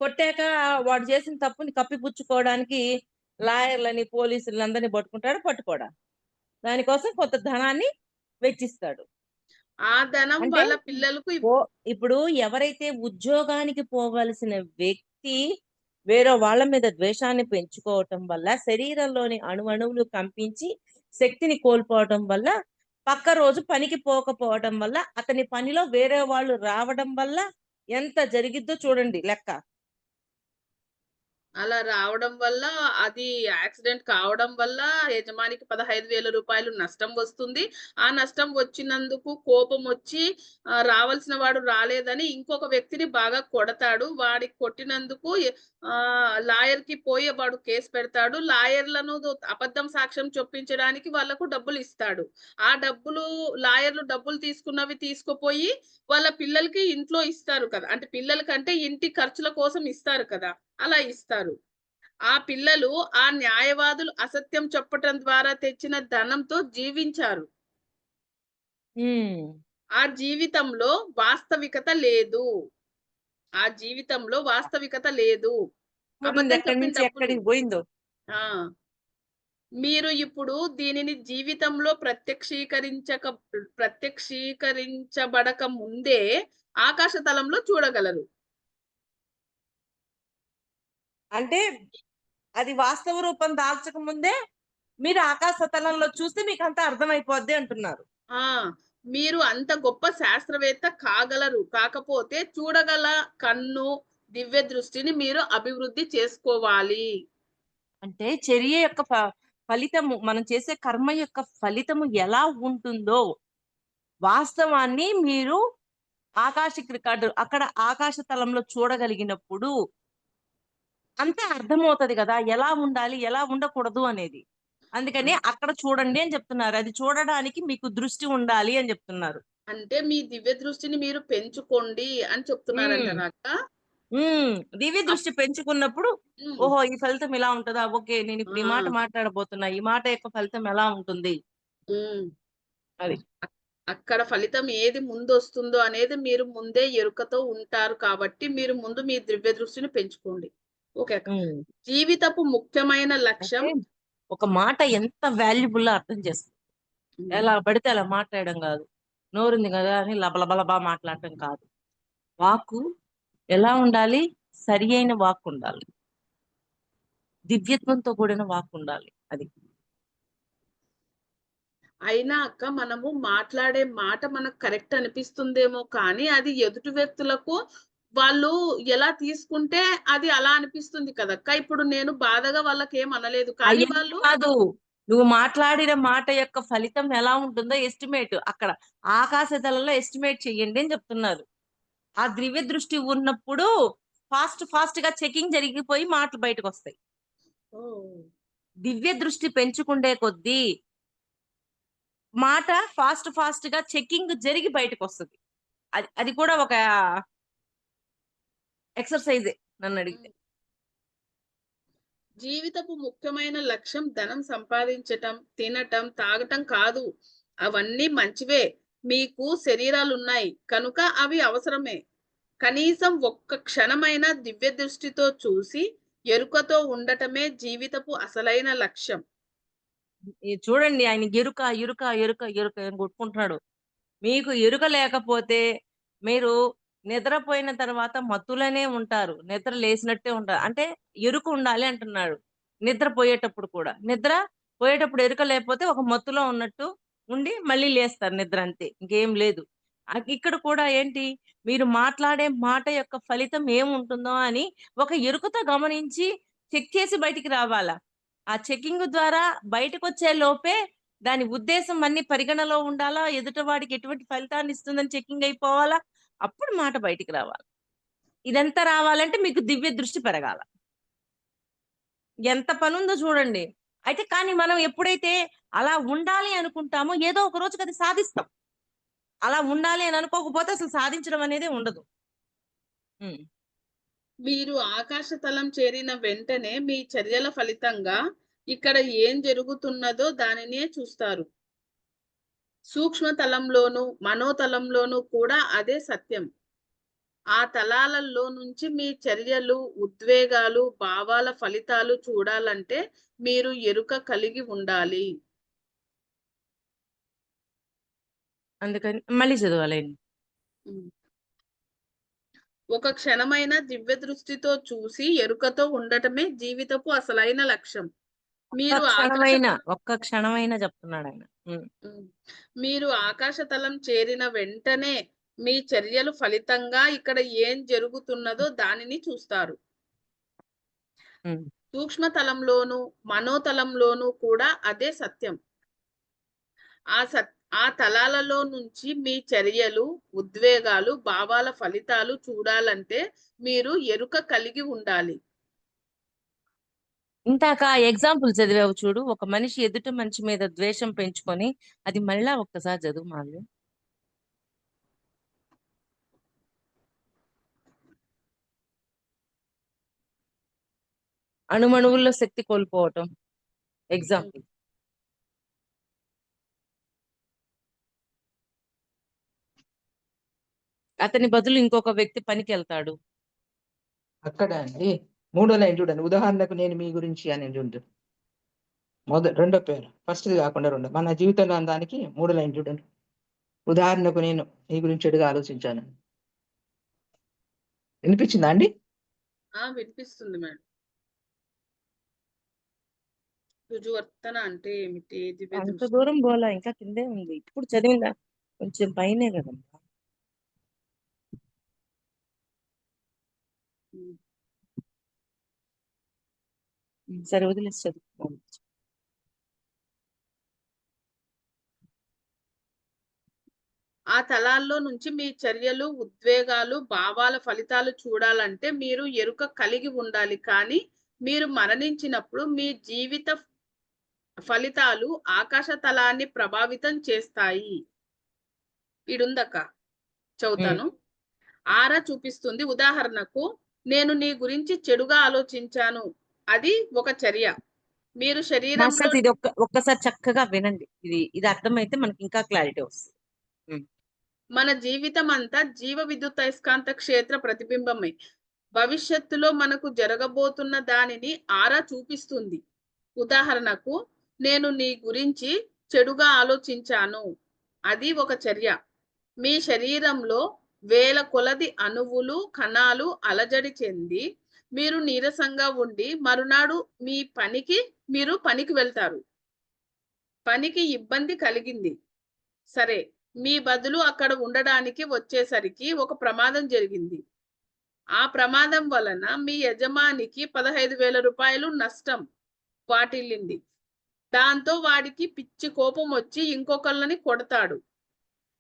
కొట్టాక వాడు చేసిన తప్పుని కప్పిపుచ్చుకోవడానికి లాయర్‌లని, పోలీసులని అందరిని పట్టుకుంటాడు. పట్టుకోడా. దానికోసం కొంత ధనాన్ని వెచ్చిస్తాడు. ఆ ధనం అంటే వాళ్ళ పిల్లలకు ఓ ఇప్పుడు ఎవరైతే ఉద్యోగానికి పోవలసిన వ్యక్తి వేరే వాళ్ళ మీద ద్వేషాన్ని పెంచుకోవటం వల్ల శరీరంలోని అణువణువులు కంపించి శక్తిని కోల్పోవటం వల్ల పక్క రోజు పనికి పోకపోవటం వల్ల అతని పనిలో వేరే వాళ్ళు రావడం వల్ల ఎంత జరిగిద్దో చూడండి లెక్క. అలా రావడం వల్ల అది యాక్సిడెంట్ కావడం వల్ల యజమానికి 15,000 రూపాయలు నష్టం వస్తుంది. ఆ నష్టం వచ్చినందుకు కోపమొచ్చి రావాల్సిన వాడు రాలేదని ఇంకొక వ్యక్తిని బాగా కొడతాడు. వాడికి కొట్టినందుకు లాయర్‌కి పోయి వాడు కేస్ పెడతాడు. లాయర్‌లను అబద్ధం సాక్ష్యం చొప్పించడానికి వాళ్ళకు డబ్బులిస్తాడు. ఆ డబ్బులు లాయర్‌లు డబ్బులు తీసుకున్నవి తీసుకుపోయి వాళ్ళ పిల్లలకి ఇంట్లో ఇస్తారు కదా! అంటే పిల్లలకంటే ఇంటి ఖర్చుల కోసం ఇస్తారు కదా! అలా ఇస్తారు. ఆ పిల్లలు ఆ న్యాయవాదులు అసత్యం చెప్పటం ద్వారా తెచ్చిన ధనంతో జీవించారు. హ్మ్. ఆ జీవితంలో వాస్తవికత లేదు. ఆ జీవితంలో వాస్తవికత లేదు. చూడండి అబద్ధం ఎక్కడి చెప్పిన నుంచి డబ్బులు. ఎక్కడికి పోయిందో. ఆ! మీరు ఇప్పుడు దీనిని జీవితంలో ప్రత్యక్షీకరించబడక ముందే ఆకాశ తలంలో చూడగలరు. అంటే అది వాస్తవ రూపం దాల్చక ముందే మీరు ఆకాశ తలంలో చూస్తే మీకంతా అర్థమైపోద్ది అంటున్నారు. ఆ! మీరు అంత గొప్ప శాస్త్రవేత్త కాగలరు. కాకపోతే చూడగల కన్ను, దివ్య దృష్టిని మీరు అభివృద్ధి చేసుకోవాలి. అంటే చర్య యొక్క ఫలితము మనం చేసే కర్మ యొక్క ఫలితము ఎలా ఉంటుందో వాస్తవాన్ని మీరు ఆకాశిక్ రికార్డు అక్కడ ఆకాశ తలంలో చూడగలిగినప్పుడు అంతే అర్థమవుతది గదా! ఎలా ఉండాలి? ఎలా ఉండకూడదు అనేది. అందుకని అన్ అక్కడ చూడండి అని చెప్తున్నారు. అది చూడడానికి మీకు దృష్టి ఉండాలి అని జెప్తున్నారు. అంటే మీ దివ్య దృష్టిని మీరు పెంచుకోండి అని హ్మ్. చెప్తున్నారంటారా అక్క? హ్మ్. దివ్య అప్ దృష్టి పెంచుకున్నప్పుడు హ్మ్. ఓహో! ఈ ఫలితం ఇలా ఉంటదా? ఓకే. నేనిప్పుడు ఈ మాట ఆ! మాట్లాడబోతున్నా. ఈ మాట యొక్క ఫలితం ఎలా ఉంటుంది? హ్మ్. అది. అక్ అక్కడ ఫలితం ఏది ముందొస్తుందో అనేది మీరు ముందే ఎరుకతో ఉంటారు కాబట్టి, మీరు ముందు మీ దివ్య దృష్టిని పెంచుకోండి. ఓకే అక్క. హ్మ్. జీవితపు ముఖ్యమైన లక్ష్యం. అంటే ఒక మాట ఎంత వాల్యుబుల్లో అర్థం చేసుకో. హ్మ్. ఎలా పడితే అలా మాట్లాడడం గాదు. నోరుంది గదా! అని లబలబలబా మాట్లాడటం కాదు. వాక్కు ఎలా ఉండాలి? సరియైన వాక్కుండాలి. దివ్యత్వంతో కూడిన వాక్కుండాలి. అది. అయినా అక్క మనము మాట్లాడే మాట మనకు కరెక్ట్ అనిపిస్తుందేమో కానీ, అది ఎదుటి వ్యక్తులకు వాళ్ళు ఎలా తీసుకుంటే అది అలా అనిపిస్తుంది కదక్క. ఇప్పుడు నేను బాధగా వాళ్ళకేం అనలేదు. కానీ అయ్యని వాళ్ళు కాదు. నువ్వు మాట్లాడిన మాట యొక్క ఫలితం ఎలా ఉంటుందో ఎస్టిమేట్ అక్కడ ఆకాశ తలంలో ఎస్టిమేట్ చెయ్యండి అని చెప్తున్నారు. ఆ దివ్య దృష్టి ఉన్నప్పుడు ఫాస్ట్‌గా చెకింగ్ జరిగిపోయి మాటలు బయటకొస్తాయి. ఓహ్! దివ్య దృష్టి పెంచుకుండే కొద్దీ మాట ఫాస్ట్‌గా చెకింగ్ జరిగి బయటకొస్తది. అది అది కూడా ఒక ఎక్సర్‌సైజే నన్నడిగితే. హ్మ్. జీవితపు ముఖ్యమైన లక్ష్యం ధనం సంపాదించటం, తినటం, తాగటం కాదు. అవన్నీ మంచివే. మీకు శరీరాలున్నాయి కనుక అవి అవసరమే. కనీసం ఒక్క క్షణమైనా దివ్య దృష్టితో చూసి, ఎరుకతో ఉండటమే జీవితపు అసలైన లక్ష్యం. చూడండి ఆయన ఎరుక అని కొట్టుకుంటున్నాడు. మీకు ఎరుక లేకపోతే మీరు నిద్రపోయిన తర్వాత మత్తులోనే ఉంటారు. నిద్ర లేసినట్టే ఉంటారు. అంటే ఎరుక ఉండాలి అంటున్నాడు. నిద్రపోయేటప్పుడు కూడా. నిద్ర పోయేటప్పుడు ఎరుక లేకపోతే ఒక మత్తులో ఉన్నట్టు ఉండి మళ్ళీ లేస్తారు నిద్ర అంతే. ఇంకేం లేదు. ఇక్కడ కూడా ఏంటి మీరు మాట్లాడే మాట యొక్క ఫలితం ఏముంటుందో అని ఒక ఎరుకతో గమనించి చెక్ చేసి బయటికి రావాలా. ఆ చెకింగ్ ద్వారా బయటకొచ్చే లోపే దాని ఉద్దేశం అన్ని పరిగణలో ఉండాలా? ఎదుటివాడికి ఎటువంటి ఫలితాన్ని ఇస్తుందని చెకింగ్ అయిపోవాలా? అప్పుడు మాట బయటికి రావాలి. ఇదంతా రావాలంటే మీకు దివ్య దృష్టి పెరగాల. ఎంత పనుందో చూడండి. అయితే కానీ మనం ఎప్పుడైతే అలా ఉండాలి అనుకుంటామో ఏదో ఒక రోజుకి అది సాధిస్తాం. అలా ఉండాలి అని అనుకోకపోతే అసలు సాధించడం అనేదే ఉండదు. హ్మ్. మీరు ఆకాశతలం చేరిన వెంటనే మీ చర్యల ఫలితంగా ఇక్కడ ఏం జరుగుతున్నదో దానినే చూస్తారు. సూక్ష్మ తలంలోనూ, మనోతలంలోనూ కూడా అదే సత్యం. ఆ తలాలలో నుంచి మీ చర్యలు, ఉద్వేగాలు, భావాల ఫలితాలు చూడాలంటే మీరు ఎరుక కలిగి ఉండాలి. అందుకని మళ్ళీ చదవాలండి. హ్మ్. ఒక క్షణమైన దివ్య దృష్టితో చూసి ఎరుకతో ఉండటమే జీవితపు అసలైన లక్ష్యం. మీరు ఆకాశ ఒక్క క్షణమైనా చెప్తున్నాడాయన. హ్మ్. హ్మ్. మీరు ఆకాశతలం చేరిన వెంటనే మీ చర్యలు ఫలితంగా ఇక్కడ ఏం జరుగుతున్నదో దానిని చూస్తారు. ఉమ్. సూక్ష్మ తలంలోను మనోతలంలోను కూడా అదే సత్యం. ఆ తలాలలో నుంచి మీ చర్యలు, ఉద్వేగాలు, భావాల ఫలితాలు చూడాలంటే మీరు ఎరుక కలిగి ఉండాలి. ఇందాక ఎగ్జాంపుల్ చదివావు చూడు, ఒక మనిషి ఎదుటి మనిషి మీద ద్వేషం పెంచుకొని, అది మళ్ళా ఒక్కసారి చదువు మాల్యం. అణువణువుల్లో శక్తి కోల్పోవటం ఎగ్జాంపుల్. అతని బదులు ఇంకొక వ్యక్తి పనికి వెళ్తాడు. అక్కడ అండి 3వ లైన్ చూడండి. ఉదాహరణకు నేను మీ గురించి అని ఉంటుంది. రెండో పేరు ఫస్ట్ది కాకుండా రెండో. మన జీవితంలో దానికి 3వ లైన్ చూడండి. ఉదాహరణకు నేను మీ గురించి చెడుగా ఆలోచించాను. వినిపించిందా అండి? వినిపిస్తుంది మేడం. రుజువర్తన అంటే ఏమిటి? దివ్య అంత దృష్టి. దూరం పోలా, ఇంకా కిందే ఉంది. ఇప్పుడు చదివిందా కొంచెం పైనే కదా. ఉమ్. సరే వదిలేసి చదువు. ఆ తలాల్లో నుంచి మీ చర్యలు, ఉద్వేగాలు, భావాల ఫలితాలు చూడాలంటే మీరు ఎరుక కలిగి ఉండాలి. కానీ మీరు మరణించినప్పుడు మీ జీవిత ఫలితాలు ఆకాశ తలాన్ని ప్రభావితం చేస్తాయి. ఇడుందక్క చదువుతాను. ఆరా చూపిస్తుంది. ఉదాహరణకు నేను నీ గురించి చెడుగా ఆలోచించాను. అది ఒక చర్య. మీరు శరీరంలో మాస్టర్స్ ఇది ఒక్కసారి చక్కగా వినండి. ఇది అర్థమైతే మనకి ఇంకా క్లారిటీ వస్తుంది. మన జీవితం అంతా జీవ విద్యుత్ అయస్కాంత క్షేత్ర ప్రతిబింబమే. భవిష్యత్తులో మనకు జరగబోతున్న దానిని ఆరా చూపిస్తుంది. ఉదాహరణకు నేను నీ గురించి చెడుగా ఆలోచించాను. అది ఒక చర్య. మీ శరీరంలో వేల కొలది అణువులు, కణాలు అలజడి చెంది మీరు నీరసంగా ఉండి మరునాడు మీరు పనికి వెళ్తారు. పనికి ఇబ్బంది కలిగింది. సరే, మీ బదులు అక్కడ ఉండడానికి వచ్చేసరికి ఒక ప్రమాదం జరిగింది. ఆ ప్రమాదం వలన మీ యజమానికి 15,000 రూపాయలు నష్టం వాటిల్లింది. దాంతో వాడికి పిచ్చి కోపం వచ్చి ఇంకొకళ్ళని కొడతాడు.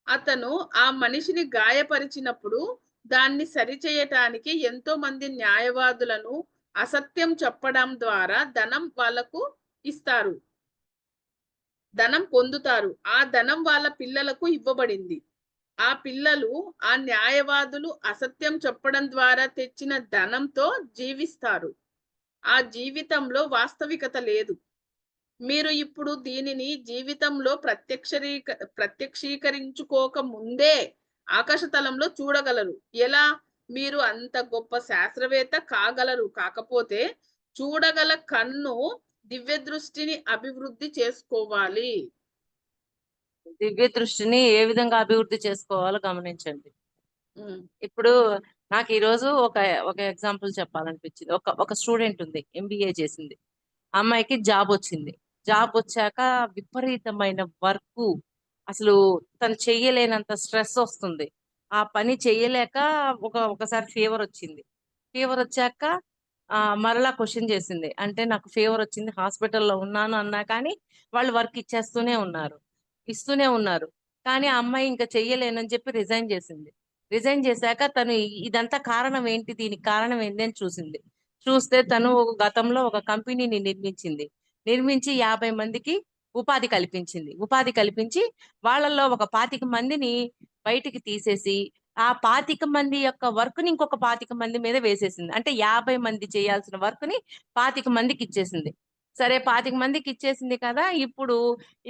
అతను ఆ మనిషిని గాయపరిచినప్పుడు దాన్ని సరిచేయటానికి ఎంతో మంది న్యాయవాదులను అసత్యం చెప్పడం ద్వారా ధనం వాళ్లకు ఇస్తారు. ధనం పొందుతారు. ఆ ధనం వాళ్ళ పిల్లలకు ఇవ్వబడింది. ఆ పిల్లలు ఆ న్యాయవాదులు అసత్యం చెప్పడం ద్వారా తెచ్చిన ధనంతో జీవిస్తారు. ఆ జీవితంలో వాస్తవికత లేదు. మీరు ఇప్పుడు దీనిని జీవితంలో ప్రత్యక్షీకరించుకోక ముందే ఆకాశతలంలో చూడగలరు. ఎలా? మీరు అంత గొప్ప శాస్త్రవేత్త కాగలరు. కాకపోతే చూడగల కన్ను, దివ్య దృష్టిని అభివృద్ధి చేసుకోవాలి. దివ్య దృష్టిని ఏ విధంగా అభివృద్ధి చేసుకోవాలో గమనించండి. ఇప్పుడు నాకు ఈరోజు ఒక ఎగ్జాంపుల్ చెప్పాలనిపించింది. ఒక స్టూడెంట్ ఉంది, ఎంబీఏ చేసింది. అమ్మాయికి జాబ్ వచ్చింది. జాబ్ వచ్చాక విపరీతమైన వర్క్, అసలు తను చెయ్యలేనంత స్ట్రెస్ వస్తుంది. ఆ పని చెయ్యలేక ఒకసారి ఫీవర్ వచ్చింది. ఫీవర్ వచ్చాక మరలా క్వశ్చన్ చేసింది. అంటే నాకు ఫీవర్ వచ్చింది, హాస్పిటల్లో ఉన్నాను అన్నా కానీ వాళ్ళు వర్క్ ఇస్తూనే ఉన్నారు. కానీ ఆ అమ్మాయి ఇంకా చెయ్యలేనని చెప్పి రిజైన్ చేసింది. రిజైన్ చేశాక తను ఇదంతా కారణం ఏంటి, దీనికి కారణం ఏంటి అని చూస్తే తను గతంలో ఒక కంపెనీని నిర్మించి 50 మందికి ఉపాధి కల్పించి వాళ్ళల్లో ఒక 25 మందిని బయటికి తీసేసి ఆ 25 మంది యొక్క వర్క్ ని ఇంకొక 25 మంది మీద వేసేసింది. అంటే 50 మంది చేయాల్సిన వర్క్ ని 25 మందికి ఇచ్చేసింది. సరే, 25 మందికి ఇచ్చేసింది కదా. ఇప్పుడు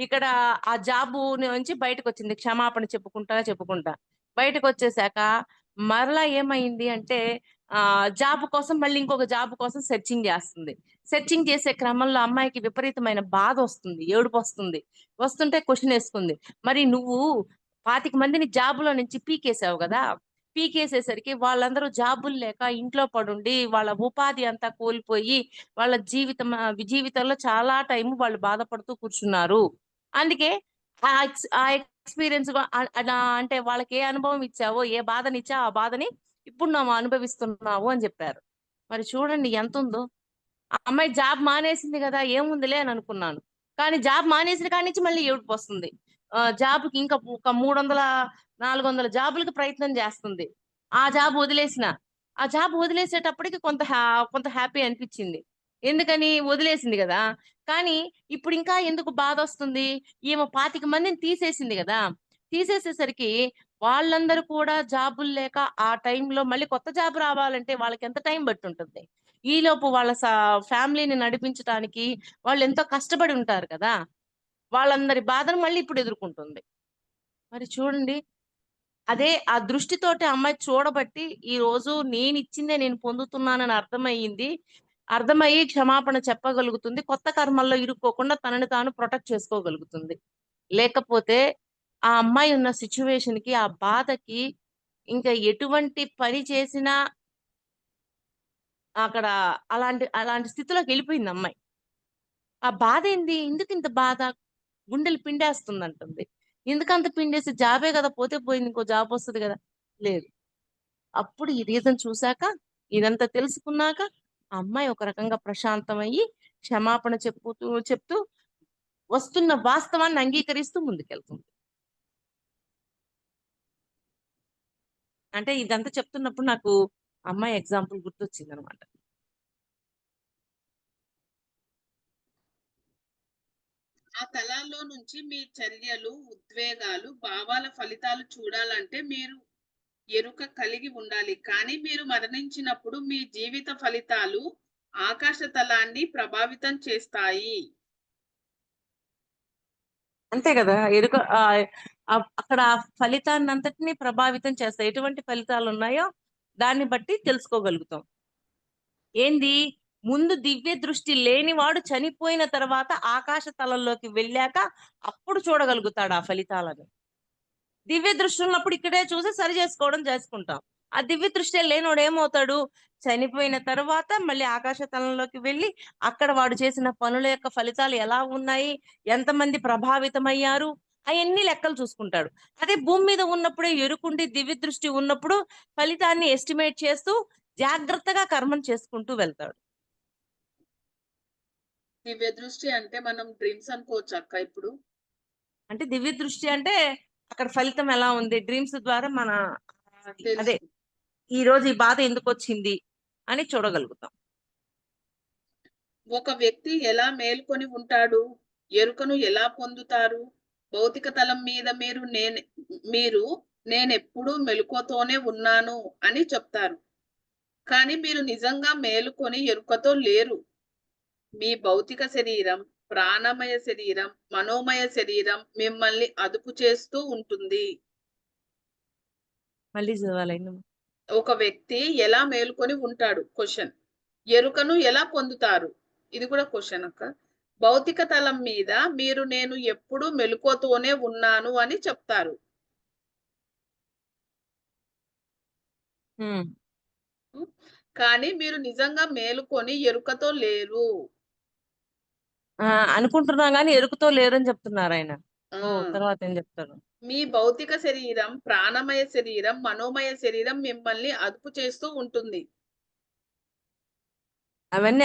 ఇక్కడ ఆ జాబు నుంచి బయటకు వచ్చింది, క్షమాపణ చెప్పుకుంటా బయటకు వచ్చేసాక మరలా ఏమైంది అంటే జాబ్ కోసం మళ్ళీ ఇంకొక జాబ్ కోసం సెర్చింగ్ చేసే క్రమంలో అమ్మాయికి విపరీతమైన బాధ వస్తుంది, ఏడుపు వస్తుంటే క్వశ్చన్ వేసుకుంది. మరి నువ్వు 25 మందిని జాబులో నుంచి పీకేసావు కదా, పీకేసేసరికి వాళ్ళందరూ జాబులు లేక ఇంట్లో పడుండి వాళ్ళ ఉపాధి అంతా కోల్పోయి వాళ్ళ జీవితంలో చాలా టైం వాళ్ళు బాధపడుతూ కూర్చున్నారు. అందుకే ఆ ఎక్స్పీరియన్స్ అంటే వాళ్ళకి ఏ అనుభవం ఇచ్చావో, ఏ బాధనిచ్చావో ఆ బాధని ఇప్పుడు నువ్వు అనుభవిస్తున్నావు అని చెప్పారు. మరి చూడండి ఎంత ఉందో. ఆ అమ్మాయి జాబ్ మానేసింది కదా ఏముందిలే అని అనుకున్నాను. కానీ జాబ్ మానేసిన కాడి నుంచి మళ్ళీ ఏడుపు వస్తుంది. జాబ్కి ఇంకా ఒక 300 400 జాబులకి ప్రయత్నం చేస్తుంది. ఆ జాబ్ వదిలేసిన. ఆ జాబ్ వదిలేసేటప్పటికి కొంత హ్యాపీ అనిపించింది. ఎందుకని వదిలేసింది కదా. కానీ ఇప్పుడు ఇంకా ఎందుకు బాధ వస్తుంది? ఈమె 25 మందిని తీసేసింది కదా. తీసేసేసరికి వాళ్ళందరూ కూడా జాబులు లేక ఆ టైంలో మళ్ళీ కొత్త జాబ్ రావాలంటే వాళ్ళకి ఎంత టైం బట్టి ఉంటుంది. ఈలోపు వాళ్ళ ఫ్యామిలీని నడిపించడానికి వాళ్ళు ఎంతో కష్టపడి ఉంటారు కదా. వాళ్ళందరి బాధను మళ్ళీ ఇప్పుడు ఎదుర్కొంటుంది. మరి చూడండి, అదే ఆ దృష్టితోటి అమ్మాయి చూడబట్టి ఈ రోజు నేనిచ్చిందే నేను పొందుతున్నానని అర్థమయ్యింది. అర్థమయ్యి క్షమాపణ చెప్పగలుగుతుంది. కొత్త కర్మల్లో ఇరుక్కోకుండా తనని తాను ప్రొటెక్ట్ చేసుకోగలుగుతుంది. లేకపోతే ఆ అమ్మాయి ఉన్న సిచ్యువేషన్‌కి, ఆ బాధకి ఇంకా ఎటువంటి పని చేసినా అక్కడ అలాంటి అలాంటి స్థితిలోకెళ్ళిపోయింది అమ్మాయి. ఆ బాధేంది? ఎందుకింత బాధ? గుండెలు పిండేస్తుందంటుంది. ఎందుకంత పిండేసి జాబే గదా! పోతే పోయింది. ఇంకో జాబొస్తది గదా! లేదు. అప్పుడు ఈ రీజన్ చూసాక, ఇదంతా తెలుసుకున్నాక, ఆ అమ్మాయి ఒక రకంగా ప్రశాంతమయ్యి, క్షమాపణ చెప్తూ వస్తున్న వాస్తవాన్ని అంగీకరిస్తూ ముందుకెళ్తుంది. అంటే ఇదంతా చెప్తున్నప్పుడు నాకు అమ్మాయి ఎగ్జాంపుల్ గుర్తొచ్చిందనమాట. ఆ తలాల్లో నుంచి మీ చర్యలు, ఉద్వేగాలు, భావాల ఫలితాలు చూడాలంటే మీరు ఎరుక కలిగి ఉండాలి. కానీ మీరు మరణించినప్పుడు మీ జీవిత ఫలితాలు ఆకాశ తలాన్ని ప్రభావితం చేస్తాయి. అంతే గదా! అక్కడ ఆ ఫలితాన్నంతటిని ప్రభావితం చేస్తాయి. ఎటువంటి ఫలితాలున్నాయో దాన్ని బట్టి తెలుసుకోగలుగుతాం. ఏంది? ముందు దివ్య దృష్టి లేనివాడు చనిపోయిన తర్వాత ఆకాశ తలంలోకి వెళ్ళాక అప్పుడు చూడగలుగుతాడు ఆ ఫలితాలను. దివ్య దృష్టి ఉన్నప్పుడు ఇక్కడే చూసి సరి చేసుకుంటాం. ఆ దివ్య దృష్టి లేనోడు ఏమవుతాడు? చనిపోయిన తర్వాత మళ్ళీ ఆకాశ తలంలోకి వెళ్ళి అక్కడ వాడు చేసిన పనుల యొక్క ఫలితాలు ఎలా ఉన్నాయి? ఎంతమంది ప్రభావితమయ్యారు? అయన్నీ లెక్కలు చూసుకుంటాడు. అదే భూమి మీద ఉన్నప్పుడే ఎరుకుండి దివ్య దృష్టి ఉన్నప్పుడు ఫలితాన్ని ఎస్టిమేట్ చేస్తూ జాగ్రత్తగా కర్మను చేసుకుంటూ వెళ్తాడు. దివ్య దృష్టి అంటే మనం డ్రీమ్స్ అనుకోవచ్చా అక్క ఇప్పుడు? అంటే దివ్య దృష్టి అంటే అక్కడ ఫలితం ఎలా ఉంది? డ్రీమ్స్ ద్వారా అదే తెలుసు. ఈరోజు ఈ బాధ ఎందుకొచ్చింది అని చూడగలుగుతాం. ఒక వ్యక్తి ఎలా మేల్కొని ఉంటాడు? ఎరుకను ఎలా పొందుతారు? భౌతిక తలం మీద మీరు నేనెప్పుడూ మెలకువతోనే ఉన్నాను అని చెప్తారు. కానీ మీరు నిజంగా మేలుకొని ఎరుకతో లేరు. మీ భౌతిక శరీరం, ప్రాణమయ శరీరం, మనోమయ శరీరం మిమ్మల్ని అదుపు చేస్తూ ఉంటుంది. మళ్ళీ చదవాలయింది. ఒక వ్యక్తి ఎలా మేలుకొని ఉంటాడు? క్వెషన్. ఎరుకను ఎలా పొందుతారు? ఇది కూడా క్వెషన్ అక్క. భౌతిక తలం మీద నేను ఎప్పుడూ మెలకువతోనే ఉన్నాను అని చెప్తారు. హ్మ్. హ్మ్. కానీ మీరు నిజంగా మేలుకొని ఎరుకతో లేరు. అనుకుంటున్నాం గాని ఎరుకుతో లేరని చెప్తున్నారాయన. ఓహ్! ఆ! తర్వాత ఏం చెప్తారు? మీ భౌతిక శరీరం, ప్రాణమయ శరీరం, మనోమయ శరీరం మిమ్మల్ని అదుపు చేస్తూ ఉంటుంది. అవన్నీ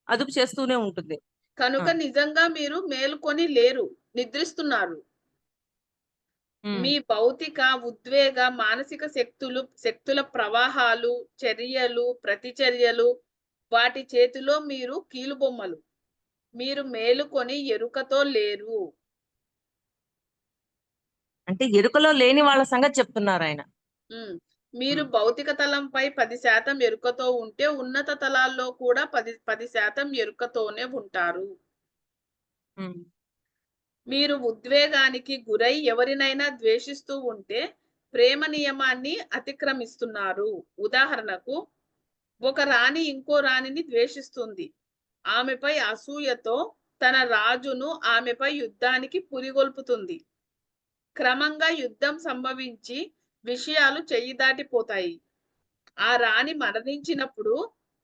అదుపు చేస్తూనే ఉంటుంది. ఆ! కనుక నిజంగా మీరు మేలుకొని లేరు. నిద్రిస్తున్నారు. హ్మ్. మీ భౌతిక, ఉద్వేగ, మానసిక శక్తుల ప్రవాహాలు, చర్యలు, ప్రతిచర్యలు వాటి చేతిలో మీరు కీలుబొమ్మలు. మీరు మేలుకొని ఎరుకతో లేరు. అంటే ఎరుకలో లేని వాళ్ళ సంగతి చెప్తున్నారాయన. హ్మ్. మీరు హ్మ్. భౌతిక తలంపై 10% ఎరుకతో ఉంటే, ఉన్నత తలాల్లో కూడా 10% ఎరుకతోనే ఉంటారు. హ్మ్. మీరు ఉద్వేగానికి గురై ఎవరినైనా ద్వేషిస్తూ ఉంటే, ప్రేమ నియమాన్ని అతిక్రమిస్తున్నారు. ఉదాహరణకు, ఒక రాణి ఇంకో రాణిని ద్వేషిస్తుంది. ఆమెపై అసూయతో తన రాజును ఆమెపై యుద్ధానికి పురిగొల్పుతుంది. క్రమంగా యుద్ధం సంభవించి విషయాలు చెయ్యి దాటిపోతాయి. ఆ రాణి మరణించినప్పుడు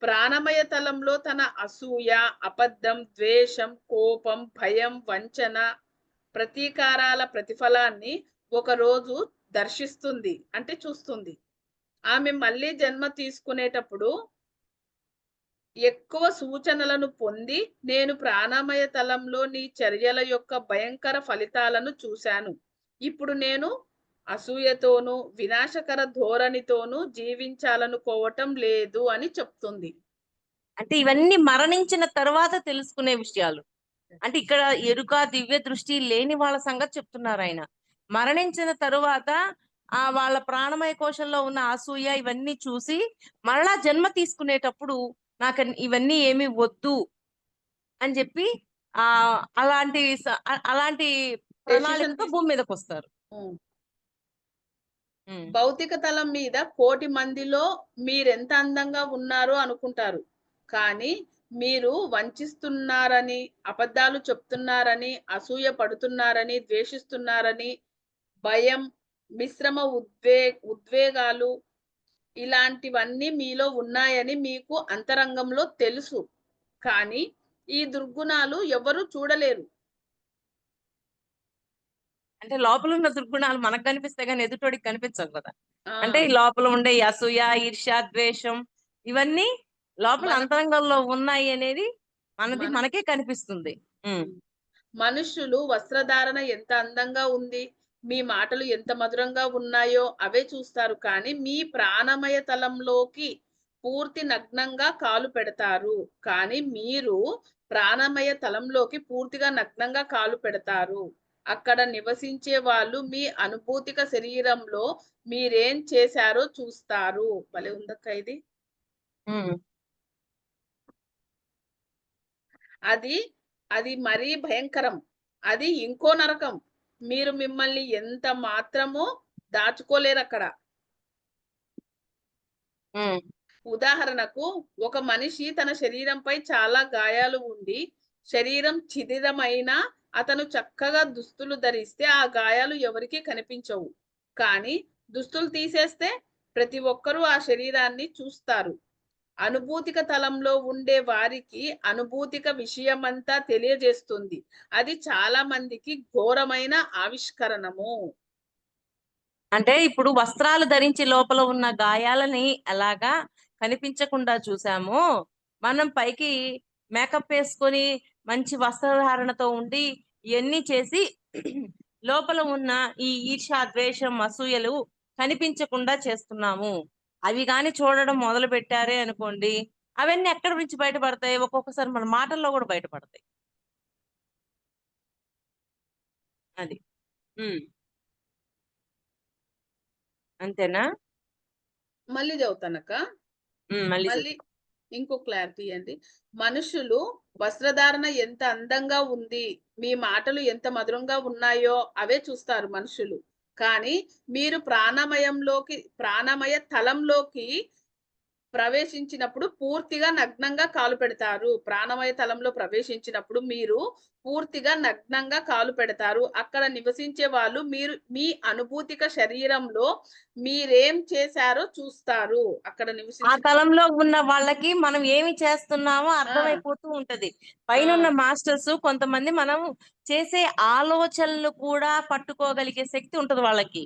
ప్రాణమయ తలంలో తన అసూయ, అబద్ధం, ద్వేషం, కోపం, భయం, వంచన, ప్రతీకారాల ప్రతిఫలాన్ని ఒకరోజు దర్శిస్తుంది. అంటే చూస్తుంది. ఆమె మళ్ళీ జన్మ తీసుకునేటప్పుడు ఎక్కువ సూచనలను పొంది నేను ప్రాణమయ తలంలో నీ చర్యల యొక్క భయంకర ఫలితాలను చూశాను. ఇప్పుడు నేను అసూయతోనూ వినాశకర ధోరణితోనూ జీవించాలనుకోవటం లేదు అని చెప్తుంది. అంటే ఇవన్నీ మరణించిన తర్వాత తెలుసుకునే విషయాలు. అంటే ఇక్కడ ఎరుక, దివ్య దృష్టి లేని వాళ్ళ సంగతి చెప్తున్నారు ఆయన. మరణించిన తరువాత వాళ్ళ ప్రాణమయ కోశంలో ఉన్న అసూయ ఇవన్నీ చూసి మరలా జన్మ తీసుకునేటప్పుడు నాకు ఇవన్నీ ఏమీ వద్దు అని చెప్పి అలాంటి ప్రణాళికతో డెసిషన్ భూమి మీదకి వస్తారు. భౌతిక తలం మీద 1,00,00,000 మందిలో మీరెంత అందంగా ఉన్నారో అనుకుంటారు. కానీ మీరు వంచిస్తున్నారని, అబద్ధాలు చెప్తున్నారని, అసూయ పడుతున్నారని, ద్వేషిస్తున్నారని, భయం, మిశ్రమ ఉద్వేగాలు ఇలాంటివన్నీ మీలో ఉన్నాయని మీకు అంతరంగంలో తెలుసు. కానీ ఈ దుర్గుణాలు ఎవరు చూడలేరు. అంటే లోపల ఉన్న దుర్గుణాలు మనకు కనిపిస్తాయి కానీ ఎదుటోడికి కనిపించవు కదా. ఆ! అంటే ఈ లోపల ఉండే ఈ అసూయ, ఈర్ష్య, ద్వేషం ఇవన్నీ లోపల మన అంతరంగంలో ఉన్నాయి అనేది మన మనకే కనిపిస్తుంది. మనుష్యులు వస్త్రధారణ ఎంత అందంగా ఉంది, మీ మాటలు ఎంత మధురంగా ఉన్నాయో అవే చూస్తారు. కానీ మీ ప్రాణమయ తలంలోకి పూర్తి నగ్నంగా కాలు పెడతారు. కానీ మీరు ప్రాణమయ తలంలోకి పూర్తిగా నగ్నంగా కాలు పెడతారు. అక్కడ నివసించే వాళ్ళు మీ అనుభూతిక శరీరంలో మీరేం చేశారో చూస్తారు. భలే ఉందక్క ఇది. అది మరీ భయంకరం. అది ఇంకో నరకం. మీరు మిమ్మల్ని ఎంత మాత్రమో దాచుకోలేరక్కడ. ఉదాహరణకు ఒక మనిషి తన శరీరంపై చాలా గాయాలు ఉండి శరీరం శిథిలమైనా అతను చక్కగా దుస్తులు ధరిస్తే ఆ గాయాలు ఎవరికీ కనిపించవు. కానీ దుస్తులు తీసేస్తే ప్రతి ఒక్కరూ ఆ శరీరాన్ని చూస్తారు. అనుభూతిక తలంలో ఉండే వారికి అనుభూతిక విషయమంతా తెలియజేస్తుంది. అది చాలా మందికి ఘోరమైన ఆవిష్కరణము. అంటే ఇప్పుడు వస్త్రాలు ధరించి లోపల ఉన్న గాయాలని ఎలాగా కనిపించకుండా చూసామో, మనం పైకి మేకప్ వేసుకొని మంచి వస్త్రధారణతో ఉండి ఇవన్నీ చేసి లోపల ఉన్న ఈ ఈర్ష్య, ద్వేషం, అసూయలు కనిపించకుండా చేస్తున్నాము. అవి గాని చూడడం మొదలు పెట్టారే అనుకోండి, అవన్నీ ఎక్కడి నుంచి బయటపడతాయి? ఒక్కొక్కసారి మన మాటల్లో కూడా బయటపడతాయి. అది. అంతేనా? మళ్ళీ చదువుతానక్క. మళ్ళీ ఇంకో క్లారిటీ అండి. మనుషులు వస్త్రధారణ ఎంత అందంగా ఉంది, మీ మాటలు ఎంత మధురంగా ఉన్నాయో అవే చూస్తారు మనుషులు. కానీ మీరు ప్రాణమయ తలంలోకి ప్రవేశించినప్పుడు పూర్తిగా నగ్నంగా కాలు పెడతారు. ప్రాణమయ తలంలో ప్రవేశించినప్పుడు మీరు పూర్తిగా నగ్నంగా కాలు పెడతారు. అక్కడ నివసించే వాళ్ళు మీ అనుభూతిక శరీరంలో మీరేం చేశారో చూస్తారు. అక్కడ ఆ తలంలో ఉన్న వాళ్ళకి మనం ఏమి చేస్తున్నామో అర్థమైపోతూ ఉంటది. పైనున్న మాస్టర్స్ కొంతమంది మనం చేసే ఆలోచనలు కూడా పట్టుకోగలిగే శక్తి ఉంటది వాళ్ళకి.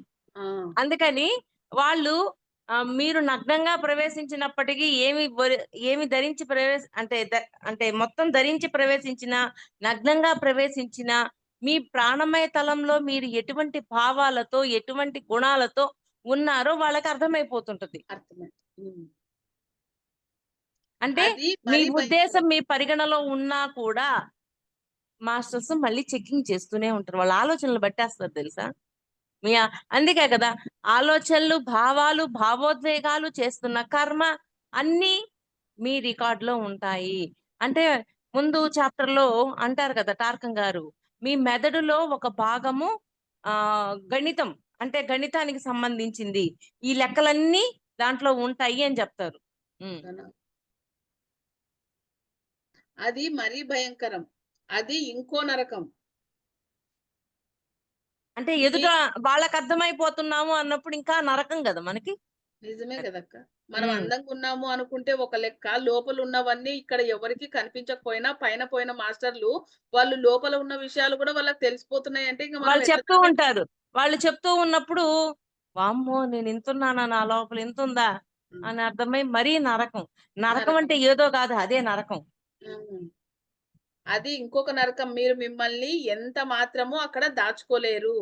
అందుకని వాళ్ళు మీరు నగ్నంగా ప్రవేశించినప్పటికీ ఏమి ధరించి అంటే మొత్తం ధరించి ప్రవేశించిన, నగ్నంగా ప్రవేశించిన మీ ప్రాణమయ తలంలో మీరు ఎటువంటి భావాలతో, ఎటువంటి గుణాలతో ఉన్నారో వాళ్ళకి అర్థమైపోతుంటది. అంటే మీ ఉద్దేశం మీ పరిగణలో ఉన్నా కూడా మాస్టర్స్ మళ్ళీ చెకింగ్ చేస్తూనే ఉంటారు. వాళ్ళ ఆలోచనలు బట్టేస్తారు తెలుసా. అందుకే కదా ఆలోచనలు, భావాలు, భావోద్వేగాలు, చేస్తున్న కర్మ అన్నీ మీ రికార్డులో ఉంటాయి. అంటే ముందు చాప్టర్ లో అంటారు కదా టార్కం గారు, మీ మెదడులో ఒక భాగము గణితం, అంటే గణితానికి సంబంధించింది, ఈ లెక్కలన్నీ దాంట్లో ఉంటాయి అని చెప్తారు. అది మరీ భయంకరం. అది ఇంకో నరకం. అంటే ఎదుట వాళ్ళకి అర్థమైపోతున్నాము అన్నప్పుడు ఇంకా నరకం కదా మనకి. నిజమే కదక్క. మనం అందంగా ఉన్నాము అనుకుంటే ఒక లెక్క, లోపల ఉన్నవన్నీ ఇక్కడ ఎవరికి కనిపించకపోయినా పైన పోయిన మాస్టర్లు వాళ్ళు లోపల ఉన్న విషయాలు కూడా వాళ్ళకి తెలిసిపోతున్నాయి అంటే ఇంకా వాళ్ళు చెప్తూ ఉంటారు. వాళ్ళు చెప్తూ ఉన్నప్పుడు వామ్మో నేను ఇంతున్నానా, నా లోపల ఇంతుందా, అని అర్థమై మరీ నరకం. నరకం నరకం. అంటే ఏదో కాదు, అదే నరకం. హ్మ్. అది ఇంకొక నరకం. మీరు మిమ్మల్ని ఎంత మాత్రము అక్కడ దాచుకోలేరు.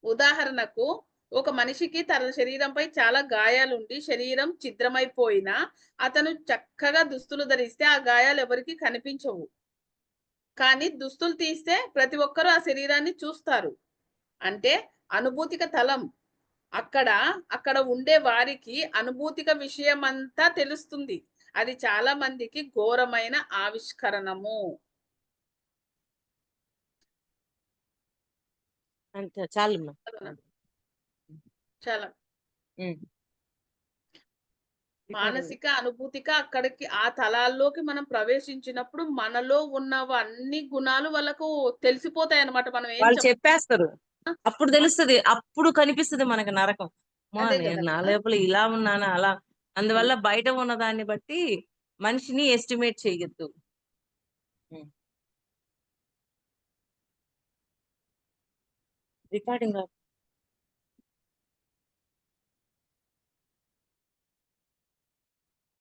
ఉదాహరణకు ఒక మనిషికి తన శరీరంపై చాలా గాయాలుండి శరీరం ఛిద్రమైపోయినా అతను చక్కగా దుస్తులు ధరిస్తే ఆ గాయాలు ఎవరికీ కనిపించవు. కానీ దుస్తులు తీస్తే ప్రతి ఒక్కరు ఆ శరీరాన్ని చూస్తారు. అంటే అనుభూతిక తలం. అక్కడ, అక్కడ ఉండే వారికి అనుభూతిక విషయమంతా తెలుస్తుంది. అది చాలా మందికి ఘోరమైన ఆవిష్కరణము. అంతే చాలమ్మా. చాలా ఉమ్. మానసిక, అనుభూతిక అక్కడికి ఆ తలాల్లోకి మనం ప్రవేశించినప్పుడు మనలో ఉన్నవన్నీ గుణాలు వాళ్ళకు తెలిసిపోతాయన్నమాట. మనం ఏం వాళ్ళు చెప్పేస్తారు. అప్పుడు ఆ! తెలుస్తది. అప్పుడు కనిపిస్తది మనకి నరకం. అదే నేను నా గదా! లోపల ఇలా ఉన్నానా అలా. హ్మ్. అందువల్ల బయట ఉన్న దాన్ని బట్టి మనిషిని ఎస్టిమేట్ చేయొద్దు. రికార్డింగ్